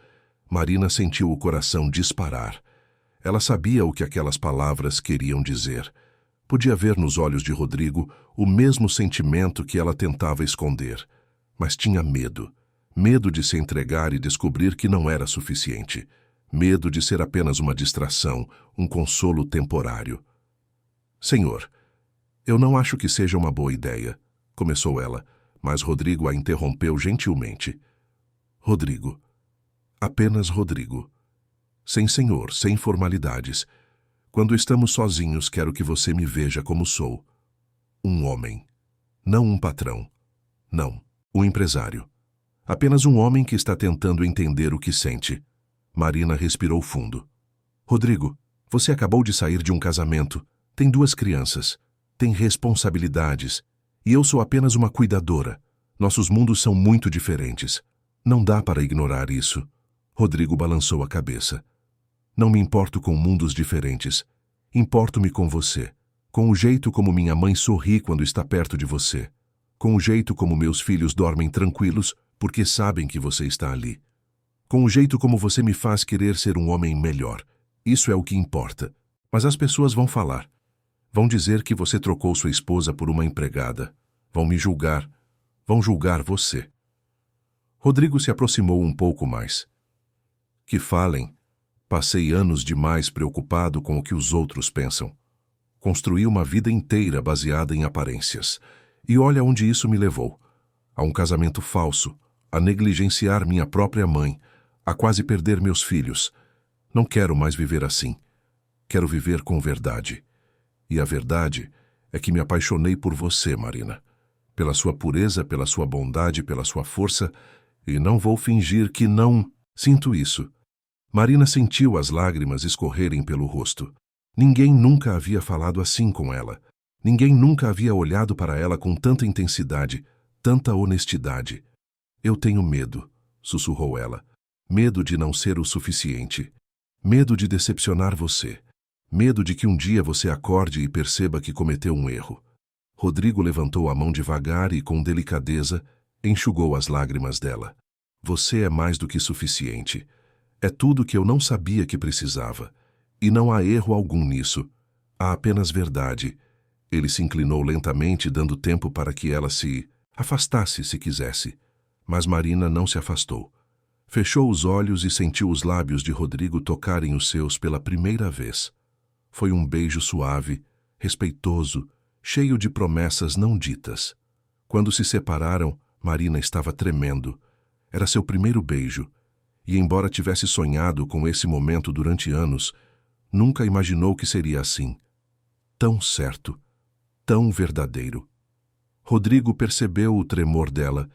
Marina sentiu o coração disparar. Ela sabia o que aquelas palavras queriam dizer. Podia ver nos olhos de Rodrigo o mesmo sentimento que ela tentava esconder. Mas tinha medo. Medo de se entregar e descobrir que não era suficiente. Medo de ser apenas uma distração, um consolo temporário. "Senhor, eu não acho que seja uma boa ideia", começou ela, mas Rodrigo a interrompeu gentilmente. "Rodrigo. Apenas Rodrigo. Sem senhor, sem formalidades. Quando estamos sozinhos, quero que você me veja como sou. Um homem. Não um patrão. Não, um empresário. Apenas um homem que está tentando entender o que sente." Marina respirou fundo. "Rodrigo, você acabou de sair de um casamento. Tem 2 crianças. Tem responsabilidades. E eu sou apenas uma cuidadora. Nossos mundos são muito diferentes. Não dá para ignorar isso. Rodrigo balançou a cabeça. Não me importo com mundos diferentes. Importo-me com você. Com o jeito como minha mãe sorri quando está perto de você. Com o jeito como meus filhos dormem tranquilos porque sabem que você está ali. Com o jeito como você me faz querer ser um homem melhor. Isso é o que importa. Mas as pessoas vão falar. Vão dizer que você trocou sua esposa por uma empregada. Vão me julgar. Vão julgar você. Rodrigo se aproximou um pouco mais. Que falem. Passei anos demais preocupado com o que os outros pensam. Construí uma vida inteira baseada em aparências. E olha onde isso me levou. A um casamento falso, a negligenciar minha própria mãe, a quase perder meus filhos. Não quero mais viver assim. Quero viver com verdade. E a verdade é que me apaixonei por você, Marina. Pela sua pureza, pela sua bondade, pela sua força, e não vou fingir que não sinto isso. Marina sentiu as lágrimas escorrerem pelo rosto. Ninguém nunca havia falado assim com ela. Ninguém nunca havia olhado para ela com tanta intensidade, tanta honestidade. Eu tenho medo, sussurrou ela. Medo de não ser o suficiente. Medo de decepcionar você. Medo de que um dia você acorde e perceba que cometeu um erro. Rodrigo levantou a mão devagar e, com delicadeza, enxugou as lágrimas dela. Você é mais do que suficiente. É tudo que eu não sabia que precisava. E não há erro algum nisso. Há apenas verdade. Ele se inclinou lentamente, dando tempo para que ela se afastasse se quisesse. Mas Marina não se afastou. Fechou os olhos e sentiu os lábios de Rodrigo tocarem os seus pela primeira vez. Foi um beijo suave, respeitoso, cheio de promessas não ditas. Quando se separaram, Marina estava tremendo. Era seu primeiro beijo. E embora tivesse sonhado com esse momento durante anos, nunca imaginou que seria assim. Tão certo, tão verdadeiro. Rodrigo percebeu o tremor dela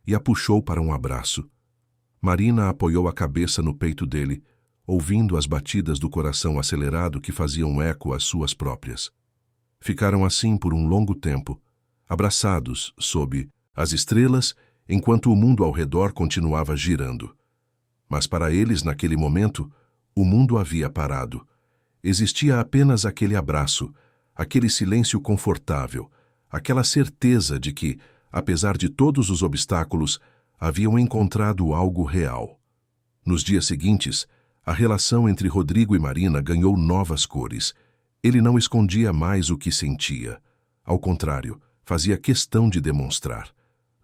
e a puxou para um abraço. Marina apoiou a cabeça no peito dele, ouvindo as batidas do coração acelerado que faziam eco às suas próprias. Ficaram assim por um longo tempo, abraçados sob as estrelas, enquanto o mundo ao redor continuava girando. Mas para eles, naquele momento, o mundo havia parado. Existia apenas aquele abraço, aquele silêncio confortável, aquela certeza de que, apesar de todos os obstáculos, haviam encontrado algo real. Nos dias seguintes, a relação entre Rodrigo e Marina ganhou novas cores. Ele não escondia mais o que sentia. Ao contrário, fazia questão de demonstrar.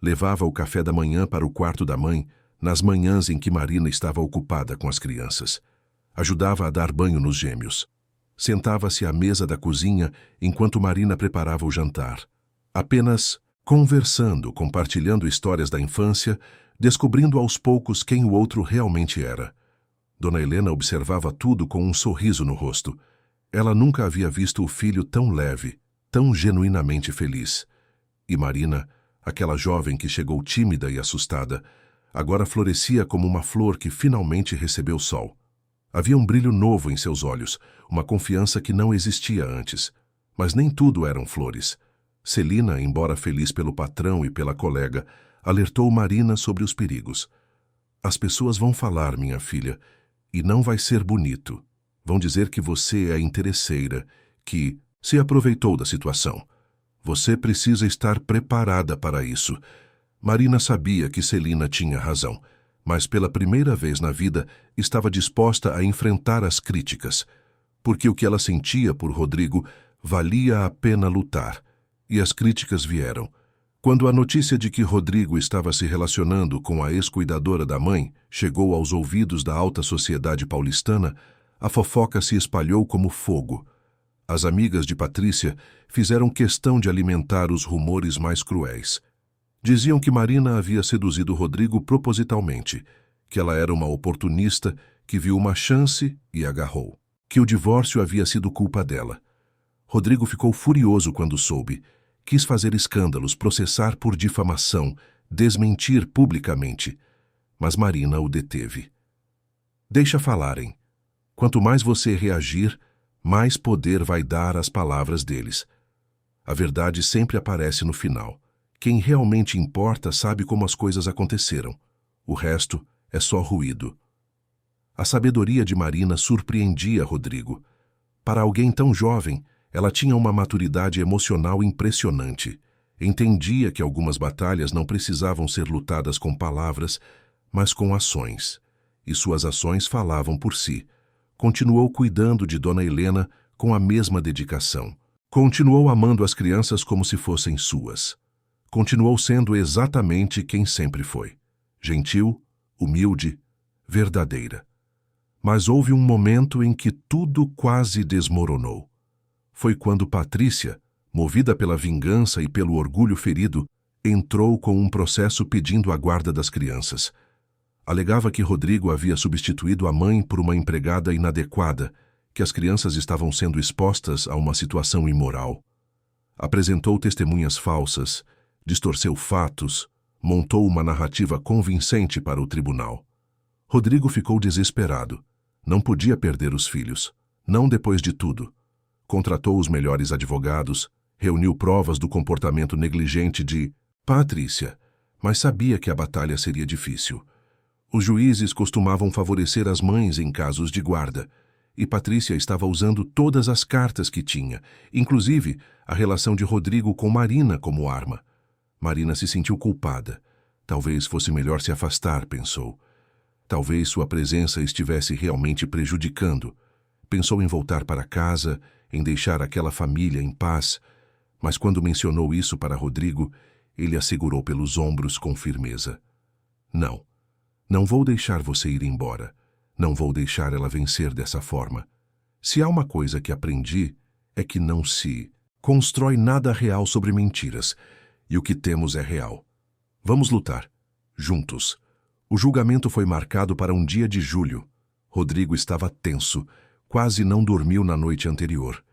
Levava o café da manhã para o quarto da mãe, nas manhãs em que Marina estava ocupada com as crianças. Ajudava a dar banho nos gêmeos. Sentava-se à mesa da cozinha enquanto Marina preparava o jantar. Apenas conversando, compartilhando histórias da infância, descobrindo aos poucos quem o outro realmente era. Dona Helena observava tudo com um sorriso no rosto. Ela nunca havia visto o filho tão leve, tão genuinamente feliz. E Marina, aquela jovem que chegou tímida e assustada, agora florescia como uma flor que finalmente recebeu sol. Havia um brilho novo em seus olhos, uma confiança que não existia antes. Mas nem tudo eram flores. Celina, embora feliz pelo patrão e pela colega, alertou Marina sobre os perigos. As pessoas vão falar, minha filha, e não vai ser bonito. Vão dizer que você é interesseira, que se aproveitou da situação. Você precisa estar preparada para isso. Marina sabia que Celina tinha razão, mas pela primeira vez na vida estava disposta a enfrentar as críticas, porque o que ela sentia por Rodrigo valia a pena lutar. E as críticas vieram. Quando a notícia de que Rodrigo estava se relacionando com a ex-cuidadora da mãe chegou aos ouvidos da alta sociedade paulistana, a fofoca se espalhou como fogo. As amigas de Patrícia fizeram questão de alimentar os rumores mais cruéis. Diziam que Marina havia seduzido Rodrigo propositalmente, que ela era uma oportunista que viu uma chance e agarrou, que o divórcio havia sido culpa dela. Rodrigo ficou furioso quando soube. Quis fazer escândalos, processar por difamação, desmentir publicamente. Mas Marina o deteve. Deixa falarem. Quanto mais você reagir, mais poder vai dar às palavras deles. A verdade sempre aparece no final. Quem realmente importa sabe como as coisas aconteceram. O resto é só ruído. A sabedoria de Marina surpreendia Rodrigo. Para alguém tão jovem, ela tinha uma maturidade emocional impressionante. Entendia que algumas batalhas não precisavam ser lutadas com palavras, mas com ações. E suas ações falavam por si. Continuou cuidando de Dona Helena com a mesma dedicação. Continuou amando as crianças como se fossem suas. Continuou sendo exatamente quem sempre foi. Gentil, humilde, verdadeira. Mas houve um momento em que tudo quase desmoronou. Foi quando Patrícia, movida pela vingança e pelo orgulho ferido, entrou com um processo pedindo a guarda das crianças. Alegava que Rodrigo havia substituído a mãe por uma empregada inadequada, que as crianças estavam sendo expostas a uma situação imoral. Apresentou testemunhas falsas, distorceu fatos, montou uma narrativa convincente para o tribunal. Rodrigo ficou desesperado. Não podia perder os filhos, não depois de tudo. Contratou os melhores advogados, reuniu provas do comportamento negligente de Patrícia, mas sabia que a batalha seria difícil. Os juízes costumavam favorecer as mães em casos de guarda, e Patrícia estava usando todas as cartas que tinha, inclusive a relação de Rodrigo com Marina como arma. Marina se sentiu culpada. Talvez fosse melhor se afastar, pensou. Talvez sua presença estivesse realmente prejudicando. Pensou em voltar para casa, em deixar aquela família em paz, mas quando mencionou isso para Rodrigo, ele a segurou pelos ombros com firmeza. Não, não vou deixar você ir embora. Não vou deixar ela vencer dessa forma. Se há uma coisa que aprendi, é que não se constrói nada real sobre mentiras, e o que temos é real. Vamos lutar, juntos. O julgamento foi marcado para um dia de julho. Rodrigo estava tenso, quase não dormiu na noite anterior.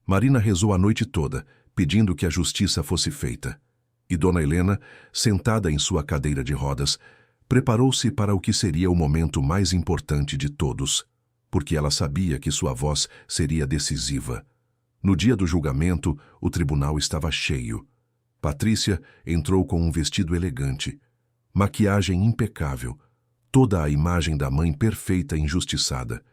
Marina rezou a noite toda, pedindo que a justiça fosse feita. E Dona Helena, sentada em sua cadeira de rodas, preparou-se para o que seria o momento mais importante de todos, porque ela sabia que sua voz seria decisiva. No dia do julgamento, o tribunal estava cheio. Patrícia entrou com um vestido elegante, maquiagem impecável, toda a imagem da mãe perfeita e injustiçada.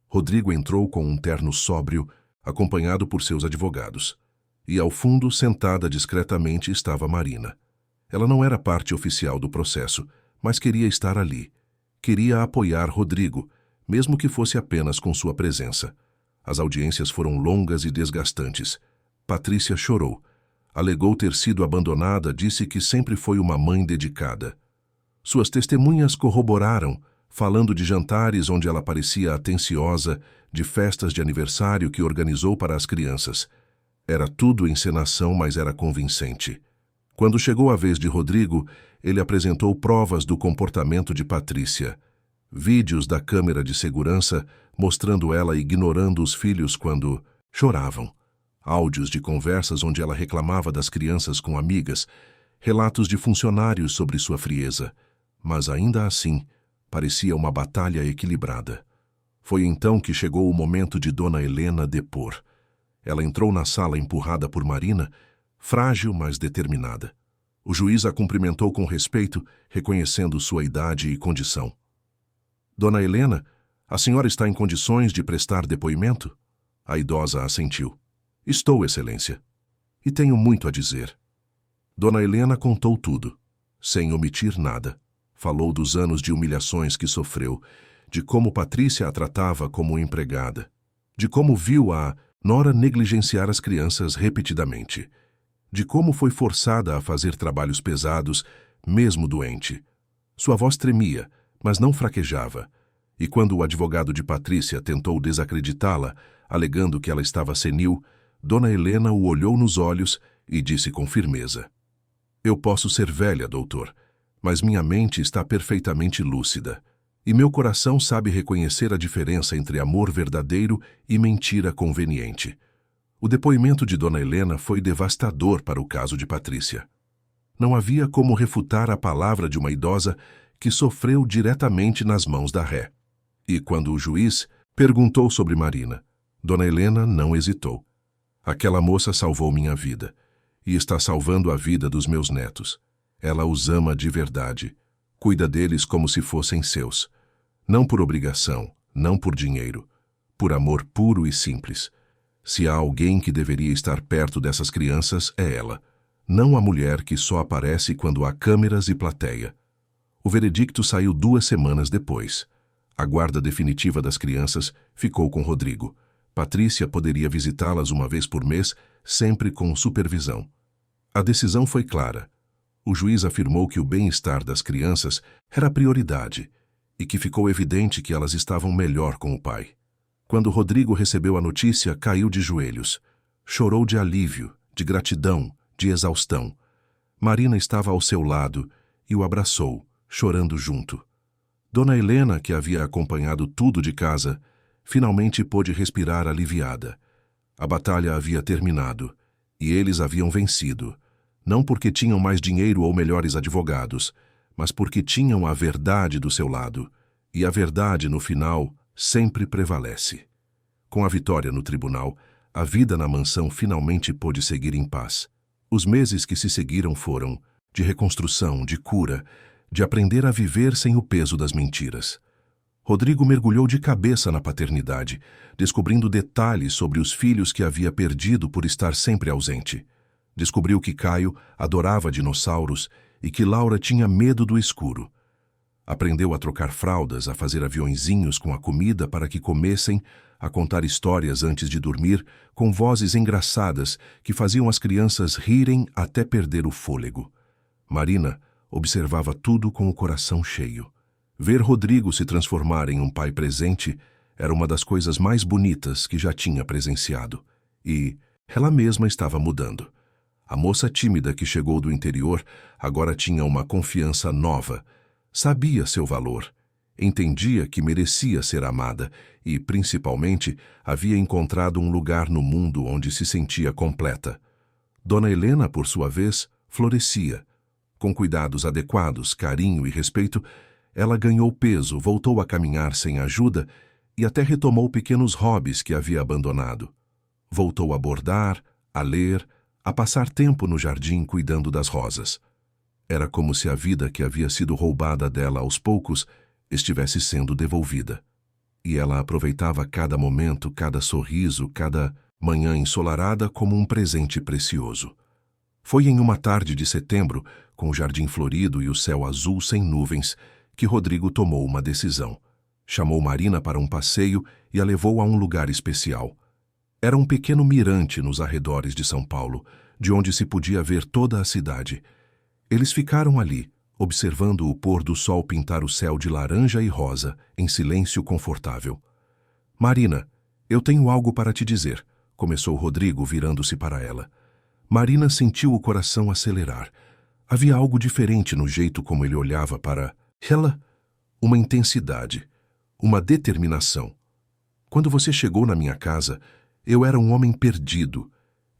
Rodrigo entrou com um terno sóbrio, acompanhado por seus advogados. E ao fundo, sentada discretamente, estava Marina. Ela não era parte oficial do processo, mas queria estar ali. Queria apoiar Rodrigo, mesmo que fosse apenas com sua presença. As audiências foram longas e desgastantes. Patrícia chorou. Alegou ter sido abandonada, disse que sempre foi uma mãe dedicada. Suas testemunhas corroboraram, falando de jantares onde ela parecia atenciosa, de festas de aniversário que organizou para as crianças. Era tudo encenação, mas era convincente. Quando chegou a vez de Rodrigo, ele apresentou provas do comportamento de Patrícia. Vídeos da câmera de segurança mostrando ela ignorando os filhos quando choravam. Áudios de conversas onde ela reclamava das crianças com amigas, relatos de funcionários sobre sua frieza. Mas ainda assim, parecia uma batalha equilibrada. Foi então que chegou o momento de Dona Helena depor. Ela entrou na sala empurrada por Marina, frágil, mas determinada. O juiz a cumprimentou com respeito, reconhecendo sua idade e condição. Dona Helena, a senhora está em condições de prestar depoimento? A idosa assentiu. Estou, Excelência. E tenho muito a dizer. Dona Helena contou tudo, sem omitir nada. Falou dos anos de humilhações que sofreu, de como Patrícia a tratava como empregada, de como viu a nora negligenciar as crianças repetidamente, de como foi forçada a fazer trabalhos pesados, mesmo doente. Sua voz tremia, mas não fraquejava, e quando o advogado de Patrícia tentou desacreditá-la, alegando que ela estava senil, Dona Helena o olhou nos olhos e disse com firmeza: Eu posso ser velha, doutor, mas minha mente está perfeitamente lúcida, e meu coração sabe reconhecer a diferença entre amor verdadeiro e mentira conveniente. O depoimento de Dona Helena foi devastador para o caso de Patrícia. Não havia como refutar a palavra de uma idosa que sofreu diretamente nas mãos da ré. E quando o juiz perguntou sobre Marina, Dona Helena não hesitou. Aquela moça salvou minha vida e está salvando a vida dos meus netos. Ela os ama de verdade. Cuida deles como se fossem seus. Não por obrigação, não por dinheiro. Por amor puro e simples. Se há alguém que deveria estar perto dessas crianças, é ela. Não a mulher que só aparece quando há câmeras e plateia. O veredicto saiu 2 semanas depois. A guarda definitiva das crianças ficou com Rodrigo. Patrícia poderia visitá-las uma vez por mês, sempre com supervisão. A decisão foi clara. O juiz afirmou que o bem-estar das crianças era a prioridade e que ficou evidente que elas estavam melhor com o pai. Quando Rodrigo recebeu a notícia, caiu de joelhos. Chorou de alívio, de gratidão, de exaustão. Marina estava ao seu lado e o abraçou, chorando junto. Dona Helena, que havia acompanhado tudo de casa, finalmente pôde respirar aliviada. A batalha havia terminado e eles haviam vencido. Não porque tinham mais dinheiro ou melhores advogados, mas porque tinham a verdade do seu lado. E a verdade, no final, sempre prevalece. Com a vitória no tribunal, a vida na mansão finalmente pôde seguir em paz. Os meses que se seguiram foram de reconstrução, de cura, de aprender a viver sem o peso das mentiras. Rodrigo mergulhou de cabeça na paternidade, descobrindo detalhes sobre os filhos que havia perdido por estar sempre ausente. Descobriu que Caio adorava dinossauros e que Laura tinha medo do escuro. Aprendeu a trocar fraldas, a fazer aviõezinhos com a comida para que comessem, a contar histórias antes de dormir, com vozes engraçadas que faziam as crianças rirem até perder o fôlego. Marina observava tudo com o coração cheio. Ver Rodrigo se transformar em um pai presente era uma das coisas mais bonitas que já tinha presenciado. E ela mesma estava mudando. A moça tímida que chegou do interior agora tinha uma confiança nova. Sabia seu valor, entendia que merecia ser amada e, principalmente, havia encontrado um lugar no mundo onde se sentia completa. Dona Helena, por sua vez, florescia. Com cuidados adequados, carinho e respeito, ela ganhou peso, voltou a caminhar sem ajuda e até retomou pequenos hobbies que havia abandonado. Voltou a bordar, a ler, a passar tempo no jardim cuidando das rosas. Era como se a vida que havia sido roubada dela aos poucos estivesse sendo devolvida. E ela aproveitava cada momento, cada sorriso, cada manhã ensolarada como um presente precioso. Foi em uma tarde de setembro, com o jardim florido e o céu azul sem nuvens, que Rodrigo tomou uma decisão. Chamou Marina para um passeio e a levou a um lugar especial. Era um pequeno mirante nos arredores de São Paulo, de onde se podia ver toda a cidade. Eles ficaram ali, observando o pôr do sol pintar o céu de laranja e rosa, em silêncio confortável. Marina, eu tenho algo para te dizer, começou Rodrigo virando-se para ela. Marina sentiu o coração acelerar. Havia algo diferente no jeito como ele olhava para ela, uma intensidade, uma determinação. Quando você chegou na minha casa, eu era um homem perdido.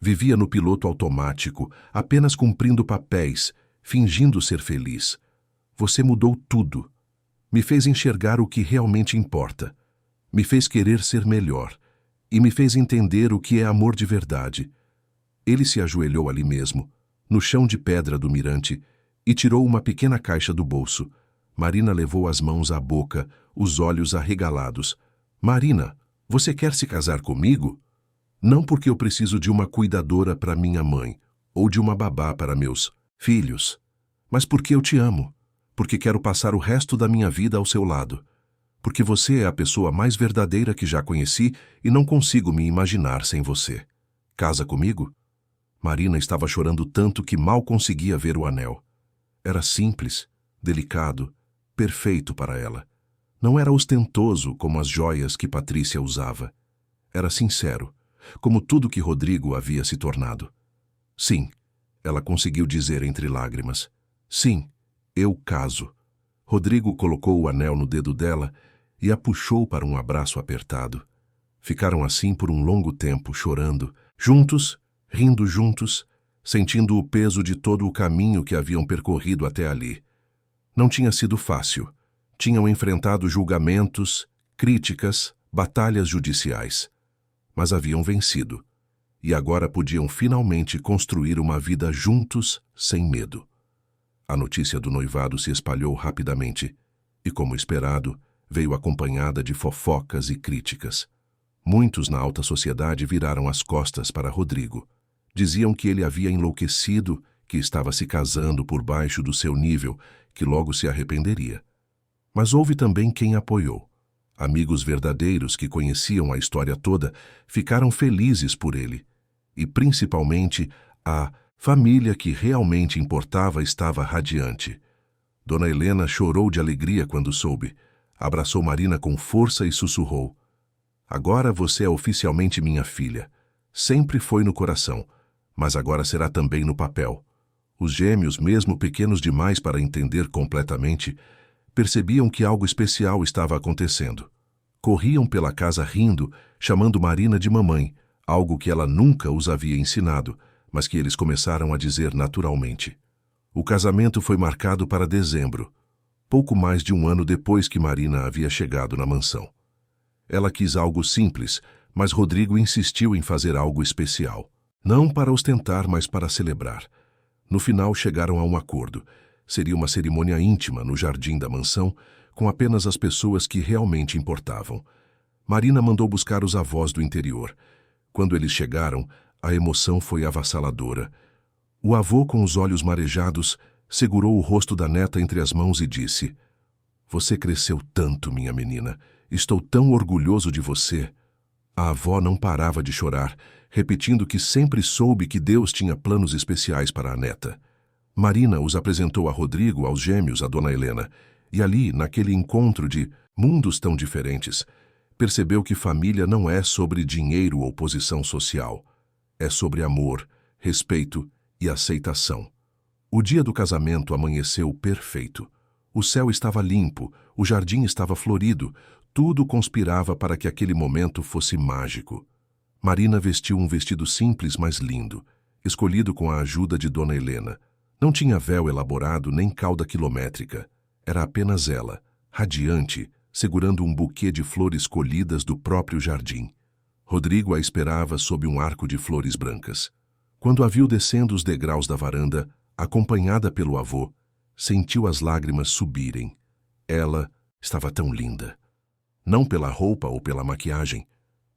Vivia no piloto automático, apenas cumprindo papéis, fingindo ser feliz. Você mudou tudo. Me fez enxergar o que realmente importa. Me fez querer ser melhor. E me fez entender o que é amor de verdade. Ele se ajoelhou ali mesmo, no chão de pedra do mirante, e tirou uma pequena caixa do bolso. Marina levou as mãos à boca, os olhos arregalados. Marina, você quer se casar comigo? Não porque eu preciso de uma cuidadora para minha mãe, ou de uma babá para meus filhos, mas porque eu te amo, porque quero passar o resto da minha vida ao seu lado, porque você é a pessoa mais verdadeira que já conheci e não consigo me imaginar sem você. Casa comigo? Marina estava chorando tanto que mal conseguia ver o anel. Era simples, delicado, perfeito para ela. Não era ostentoso como as joias que Patrícia usava. Era sincero, como tudo que Rodrigo havia se tornado. Sim, ela conseguiu dizer entre lágrimas. Sim, eu caso. Rodrigo colocou o anel no dedo dela e a puxou para um abraço apertado. Ficaram assim por um longo tempo, chorando, juntos, rindo juntos, sentindo o peso de todo o caminho que haviam percorrido até ali. Não tinha sido fácil. Tinham enfrentado julgamentos, críticas, batalhas judiciais. Mas haviam vencido. e agora podiam finalmente construir uma vida juntos, sem medo. A notícia do noivado se espalhou rapidamente e, como esperado, veio acompanhada de fofocas e críticas. Muitos na alta sociedade viraram as costas para Rodrigo. Diziam que ele havia enlouquecido, que estava se casando por baixo do seu nível, que logo se arrependeria. Mas houve também quem apoiou. Amigos verdadeiros que conheciam a história toda ficaram felizes por ele. E principalmente a família que realmente importava estava radiante. Dona Helena chorou de alegria quando soube. Abraçou Marina com força e sussurrou: "Agora você é oficialmente minha filha. Sempre foi no coração, mas agora será também no papel." Os gêmeos, mesmo pequenos demais para entender completamente, percebiam que algo especial estava acontecendo. Corriam pela casa rindo, chamando Marina de mamãe, algo que ela nunca os havia ensinado, mas que eles começaram a dizer naturalmente. O casamento foi marcado para dezembro, pouco mais de um ano depois que Marina havia chegado na mansão. Ela quis algo simples, mas Rodrigo insistiu em fazer algo especial. Não para ostentar, mas para celebrar. No final chegaram a um acordo. Seria uma cerimônia íntima no jardim da mansão, com apenas as pessoas que realmente importavam. Marina mandou buscar os avós do interior. Quando eles chegaram, a emoção foi avassaladora. O avô, com os olhos marejados, segurou o rosto da neta entre as mãos e disse: "Você cresceu tanto, minha menina. Estou tão orgulhoso de você." A avó não parava de chorar, repetindo que sempre soube que Deus tinha planos especiais para a neta. Marina os apresentou a Rodrigo, aos gêmeos, a Dona Helena, e ali, naquele encontro de mundos tão diferentes, percebeu que família não é sobre dinheiro ou posição social. É sobre amor, respeito e aceitação. O dia do casamento amanheceu perfeito. O céu estava limpo, o jardim estava florido, tudo conspirava para que aquele momento fosse mágico. Marina vestiu um vestido simples, mas lindo, escolhido com a ajuda de Dona Helena. Não tinha véu elaborado nem cauda quilométrica. Era apenas ela, radiante, segurando um buquê de flores colhidas do próprio jardim. Rodrigo a esperava sob um arco de flores brancas. Quando a viu descendo os degraus da varanda, acompanhada pelo avô, sentiu as lágrimas subirem. Ela estava tão linda. Não pela roupa ou pela maquiagem,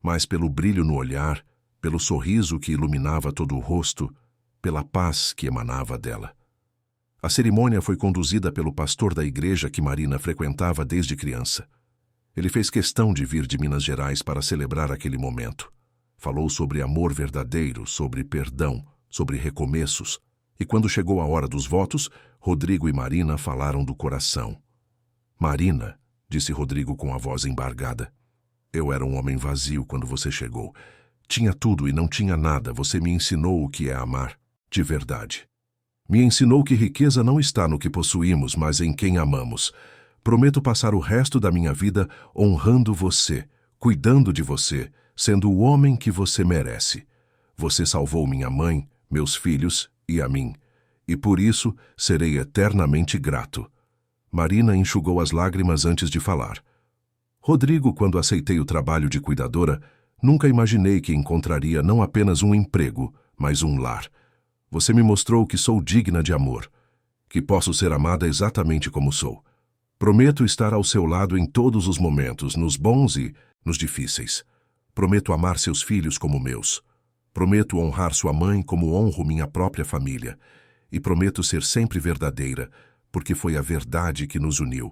mas pelo brilho no olhar, pelo sorriso que iluminava todo o rosto, pela paz que emanava dela. A cerimônia foi conduzida pelo pastor da igreja que Marina frequentava desde criança. Ele fez questão de vir de Minas Gerais para celebrar aquele momento. Falou sobre amor verdadeiro, sobre perdão, sobre recomeços. E quando chegou a hora dos votos, Rodrigo e Marina falaram do coração. "Marina", disse Rodrigo com a voz embargada, "eu era um homem vazio quando você chegou. Tinha tudo e não tinha nada. Você me ensinou o que é amar, de verdade. Me ensinou que riqueza não está no que possuímos, mas em quem amamos. Prometo passar o resto da minha vida honrando você, cuidando de você, sendo o homem que você merece. Você salvou minha mãe, meus filhos e a mim, e por isso serei eternamente grato." Marina enxugou as lágrimas antes de falar. "Rodrigo, quando aceitei o trabalho de cuidadora, nunca imaginei que encontraria não apenas um emprego, mas um lar. Você me mostrou que sou digna de amor, que posso ser amada exatamente como sou. Prometo estar ao seu lado em todos os momentos, nos bons e nos difíceis. Prometo amar seus filhos como meus. Prometo honrar sua mãe como honro minha própria família. E prometo ser sempre verdadeira, porque foi a verdade que nos uniu."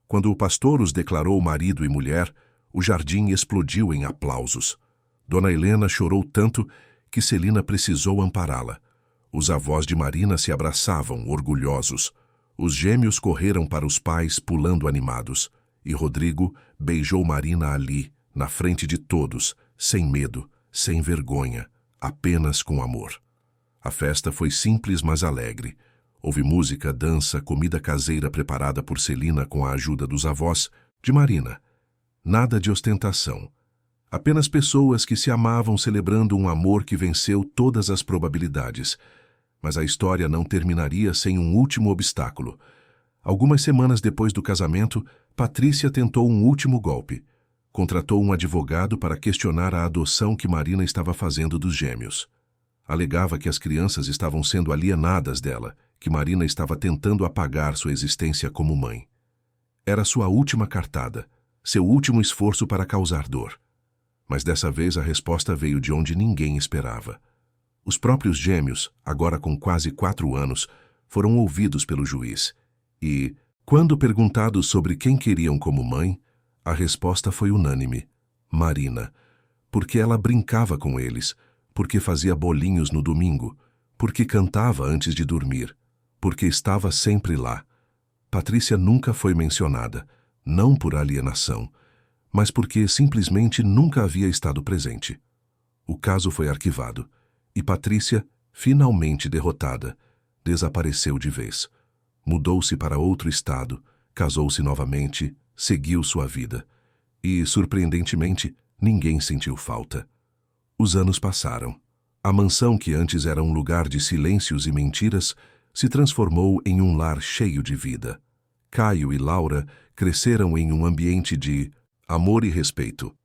Quando o pastor os declarou marido e mulher, o jardim explodiu em aplausos. Dona Helena chorou tanto que Celina precisou ampará-la. Os avós de Marina se abraçavam, orgulhosos. Os gêmeos correram para os pais, pulando animados. E Rodrigo beijou Marina ali, na frente de todos, sem medo, sem vergonha, apenas com amor. A festa foi simples, mas alegre. Houve música, dança, comida caseira preparada por Celina com a ajuda dos avós de Marina. Nada de ostentação. Apenas pessoas que se amavam celebrando um amor que venceu todas as probabilidades. Mas a história não terminaria sem um último obstáculo. Algumas semanas depois do casamento, Patrícia tentou um último golpe. contratou um advogado para questionar a adoção que Marina estava fazendo dos gêmeos. Alegava que as crianças estavam sendo alienadas dela, que Marina estava tentando apagar sua existência como mãe. Era sua última cartada, seu último esforço para causar dor. Mas dessa vez a resposta veio de onde ninguém esperava. Os próprios gêmeos, agora com quase 4 anos, foram ouvidos pelo juiz. E, quando perguntados sobre quem queriam como mãe, a resposta foi unânime: Marina. Porque ela brincava com eles, porque fazia bolinhos no domingo, porque cantava antes de dormir, porque estava sempre lá. Patrícia nunca foi mencionada, não por alienação, mas porque simplesmente nunca havia estado presente. O caso foi arquivado, e Patrícia, finalmente derrotada, desapareceu de vez. Mudou-se para outro estado, casou-se novamente, seguiu sua vida. E, surpreendentemente, ninguém sentiu falta. Os anos passaram. A mansão, que antes era um lugar de silêncios e mentiras, se transformou em um lar cheio de vida. Caio e Laura cresceram em um ambiente de amor e respeito.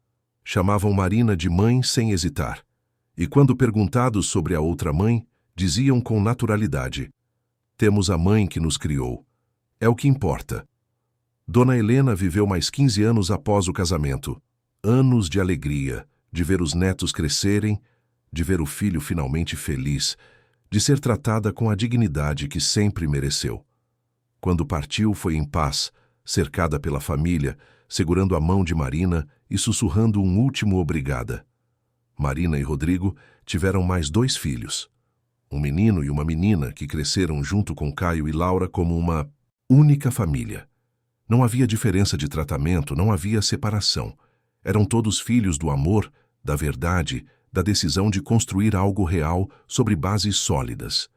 Chamavam Marina de mãe sem hesitar. E quando perguntados sobre a outra mãe, diziam com naturalidade: temos a mãe que nos criou. É o que importa. Dona Helena viveu mais 15 anos após o casamento. Anos de alegria, de ver os netos crescerem, de ver o filho finalmente feliz, de ser tratada com a dignidade que sempre mereceu. Quando partiu, foi em paz, cercada pela família, segurando a mão de Marina e sussurrando um último obrigada. Marina e Rodrigo tiveram mais 2 filhos. Um menino e uma menina que cresceram junto com Caio e Laura como uma única família. Não havia diferença de tratamento, não havia separação. Eram todos filhos do amor, da verdade, da decisão de construir algo real sobre bases sólidas.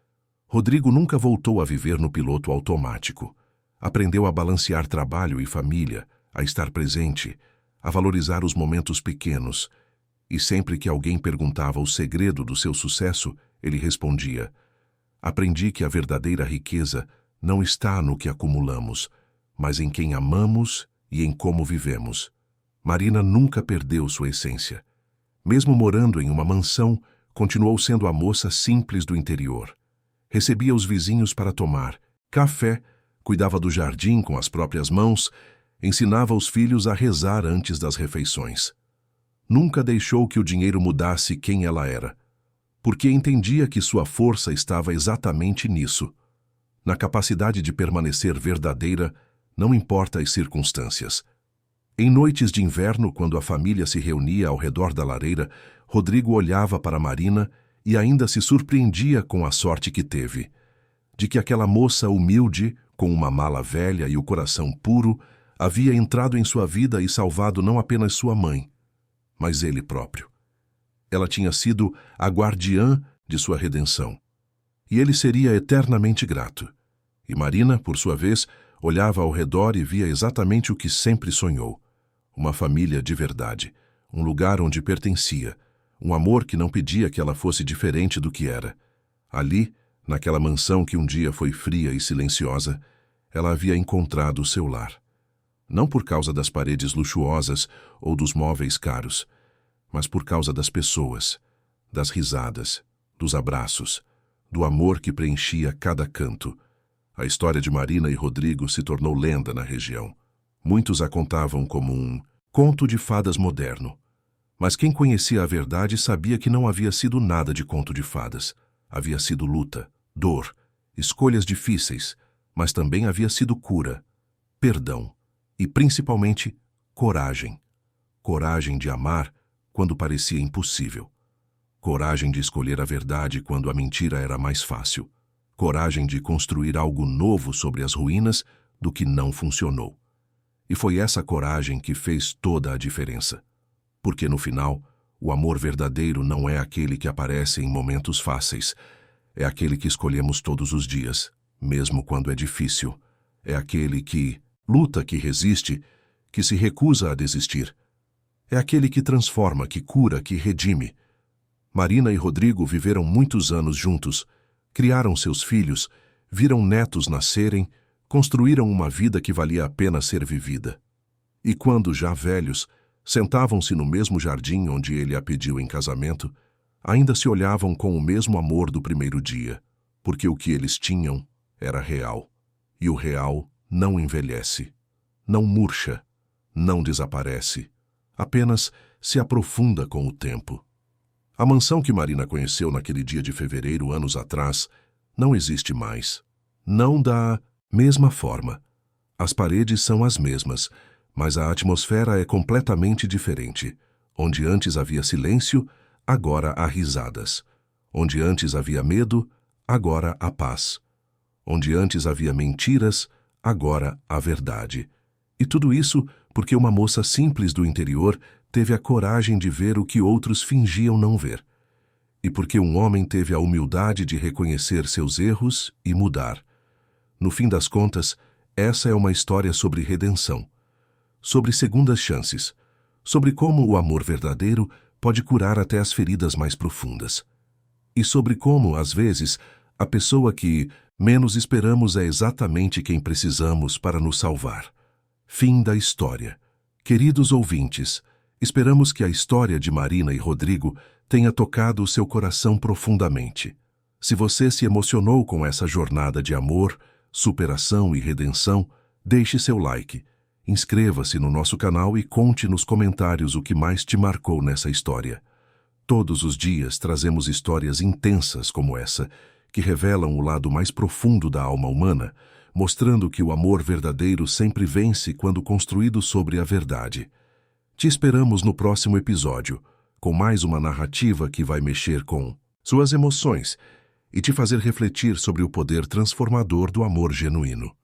Rodrigo nunca voltou a viver no piloto automático. Aprendeu a balancear trabalho e família, a estar presente, a valorizar os momentos pequenos. E sempre que alguém perguntava o segredo do seu sucesso, ele respondia: aprendi que a verdadeira riqueza não está no que acumulamos, mas em quem amamos e em como vivemos. Marina nunca perdeu sua essência. Mesmo morando em uma mansão, continuou sendo a moça simples do interior. Recebia os vizinhos para tomar café, cuidava do jardim com as próprias mãos, ensinava os filhos a rezar antes das refeições. Nunca deixou que o dinheiro mudasse quem ela era, porque entendia que sua força estava exatamente nisso, na capacidade de permanecer verdadeira, não importa as circunstâncias. Em noites de inverno, quando a família se reunia ao redor da lareira, Rodrigo olhava para Marina e ainda se surpreendia com a sorte que teve, de que aquela moça humilde, com uma mala velha e o coração puro, havia entrado em sua vida e salvado não apenas sua mãe, mas ele próprio. Ela tinha sido a guardiã de sua redenção. E ele seria eternamente grato. E Marina, por sua vez, olhava ao redor e via exatamente o que sempre sonhou. Uma família de verdade, um lugar onde pertencia, um amor que não pedia que ela fosse diferente do que era. Ali, naquela mansão que um dia foi fria e silenciosa, ela havia encontrado o seu lar. Não por causa das paredes luxuosas ou dos móveis caros, mas por causa das pessoas, das risadas, dos abraços, do amor que preenchia cada canto. A história de Marina e Rodrigo se tornou lenda na região. Muitos a contavam como um conto de fadas moderno. Mas quem conhecia a verdade sabia que não havia sido nada de conto de fadas. Havia sido luta, dor, escolhas difíceis, mas também havia sido cura, perdão e, principalmente, coragem. Coragem de amar quando parecia impossível. Coragem de escolher a verdade quando a mentira era mais fácil. Coragem de construir algo novo sobre as ruínas do que não funcionou. E foi essa coragem que fez toda a diferença. Porque, no final, o amor verdadeiro não é aquele que aparece em momentos fáceis. É aquele que escolhemos todos os dias, mesmo quando é difícil. É aquele que luta, que resiste, que se recusa a desistir. É aquele que transforma, que cura, que redime. Marina e Rodrigo viveram muitos anos juntos, criaram seus filhos, viram netos nascerem, construíram uma vida que valia a pena ser vivida. E quando, já velhos, Sentavam-se no mesmo jardim onde ele a pediu em casamento, ainda se olhavam com o mesmo amor do primeiro dia, porque o que eles tinham era real, e o real não envelhece, não murcha, não desaparece, apenas se aprofunda com o tempo. A mansão que Marina conheceu naquele dia de fevereiro, anos atrás, não existe mais. Não da mesma forma. As paredes são as mesmas, mas a atmosfera é completamente diferente. Onde antes havia silêncio, agora há risadas. Onde antes havia medo, agora há paz. Onde antes havia mentiras, agora há verdade. E tudo isso porque uma moça simples do interior teve a coragem de ver o que outros fingiam não ver. E porque um homem teve a humildade de reconhecer seus erros e mudar. No fim das contas, essa é uma história sobre redenção, sobre segundas chances, sobre como o amor verdadeiro pode curar até as feridas mais profundas. E sobre como, às vezes, a pessoa que menos esperamos é exatamente quem precisamos para nos salvar. Fim da história. Queridos ouvintes, esperamos que a história de Marina e Rodrigo tenha tocado o seu coração profundamente. Se você se emocionou com essa jornada de amor, superação e redenção, deixe seu like. Inscreva-se no nosso canal e conte nos comentários o que mais te marcou nessa história. Todos os dias trazemos histórias intensas como essa, que revelam o lado mais profundo da alma humana, mostrando que o amor verdadeiro sempre vence quando construído sobre a verdade. Te esperamos no próximo episódio, com mais uma narrativa que vai mexer com suas emoções e te fazer refletir sobre o poder transformador do amor genuíno.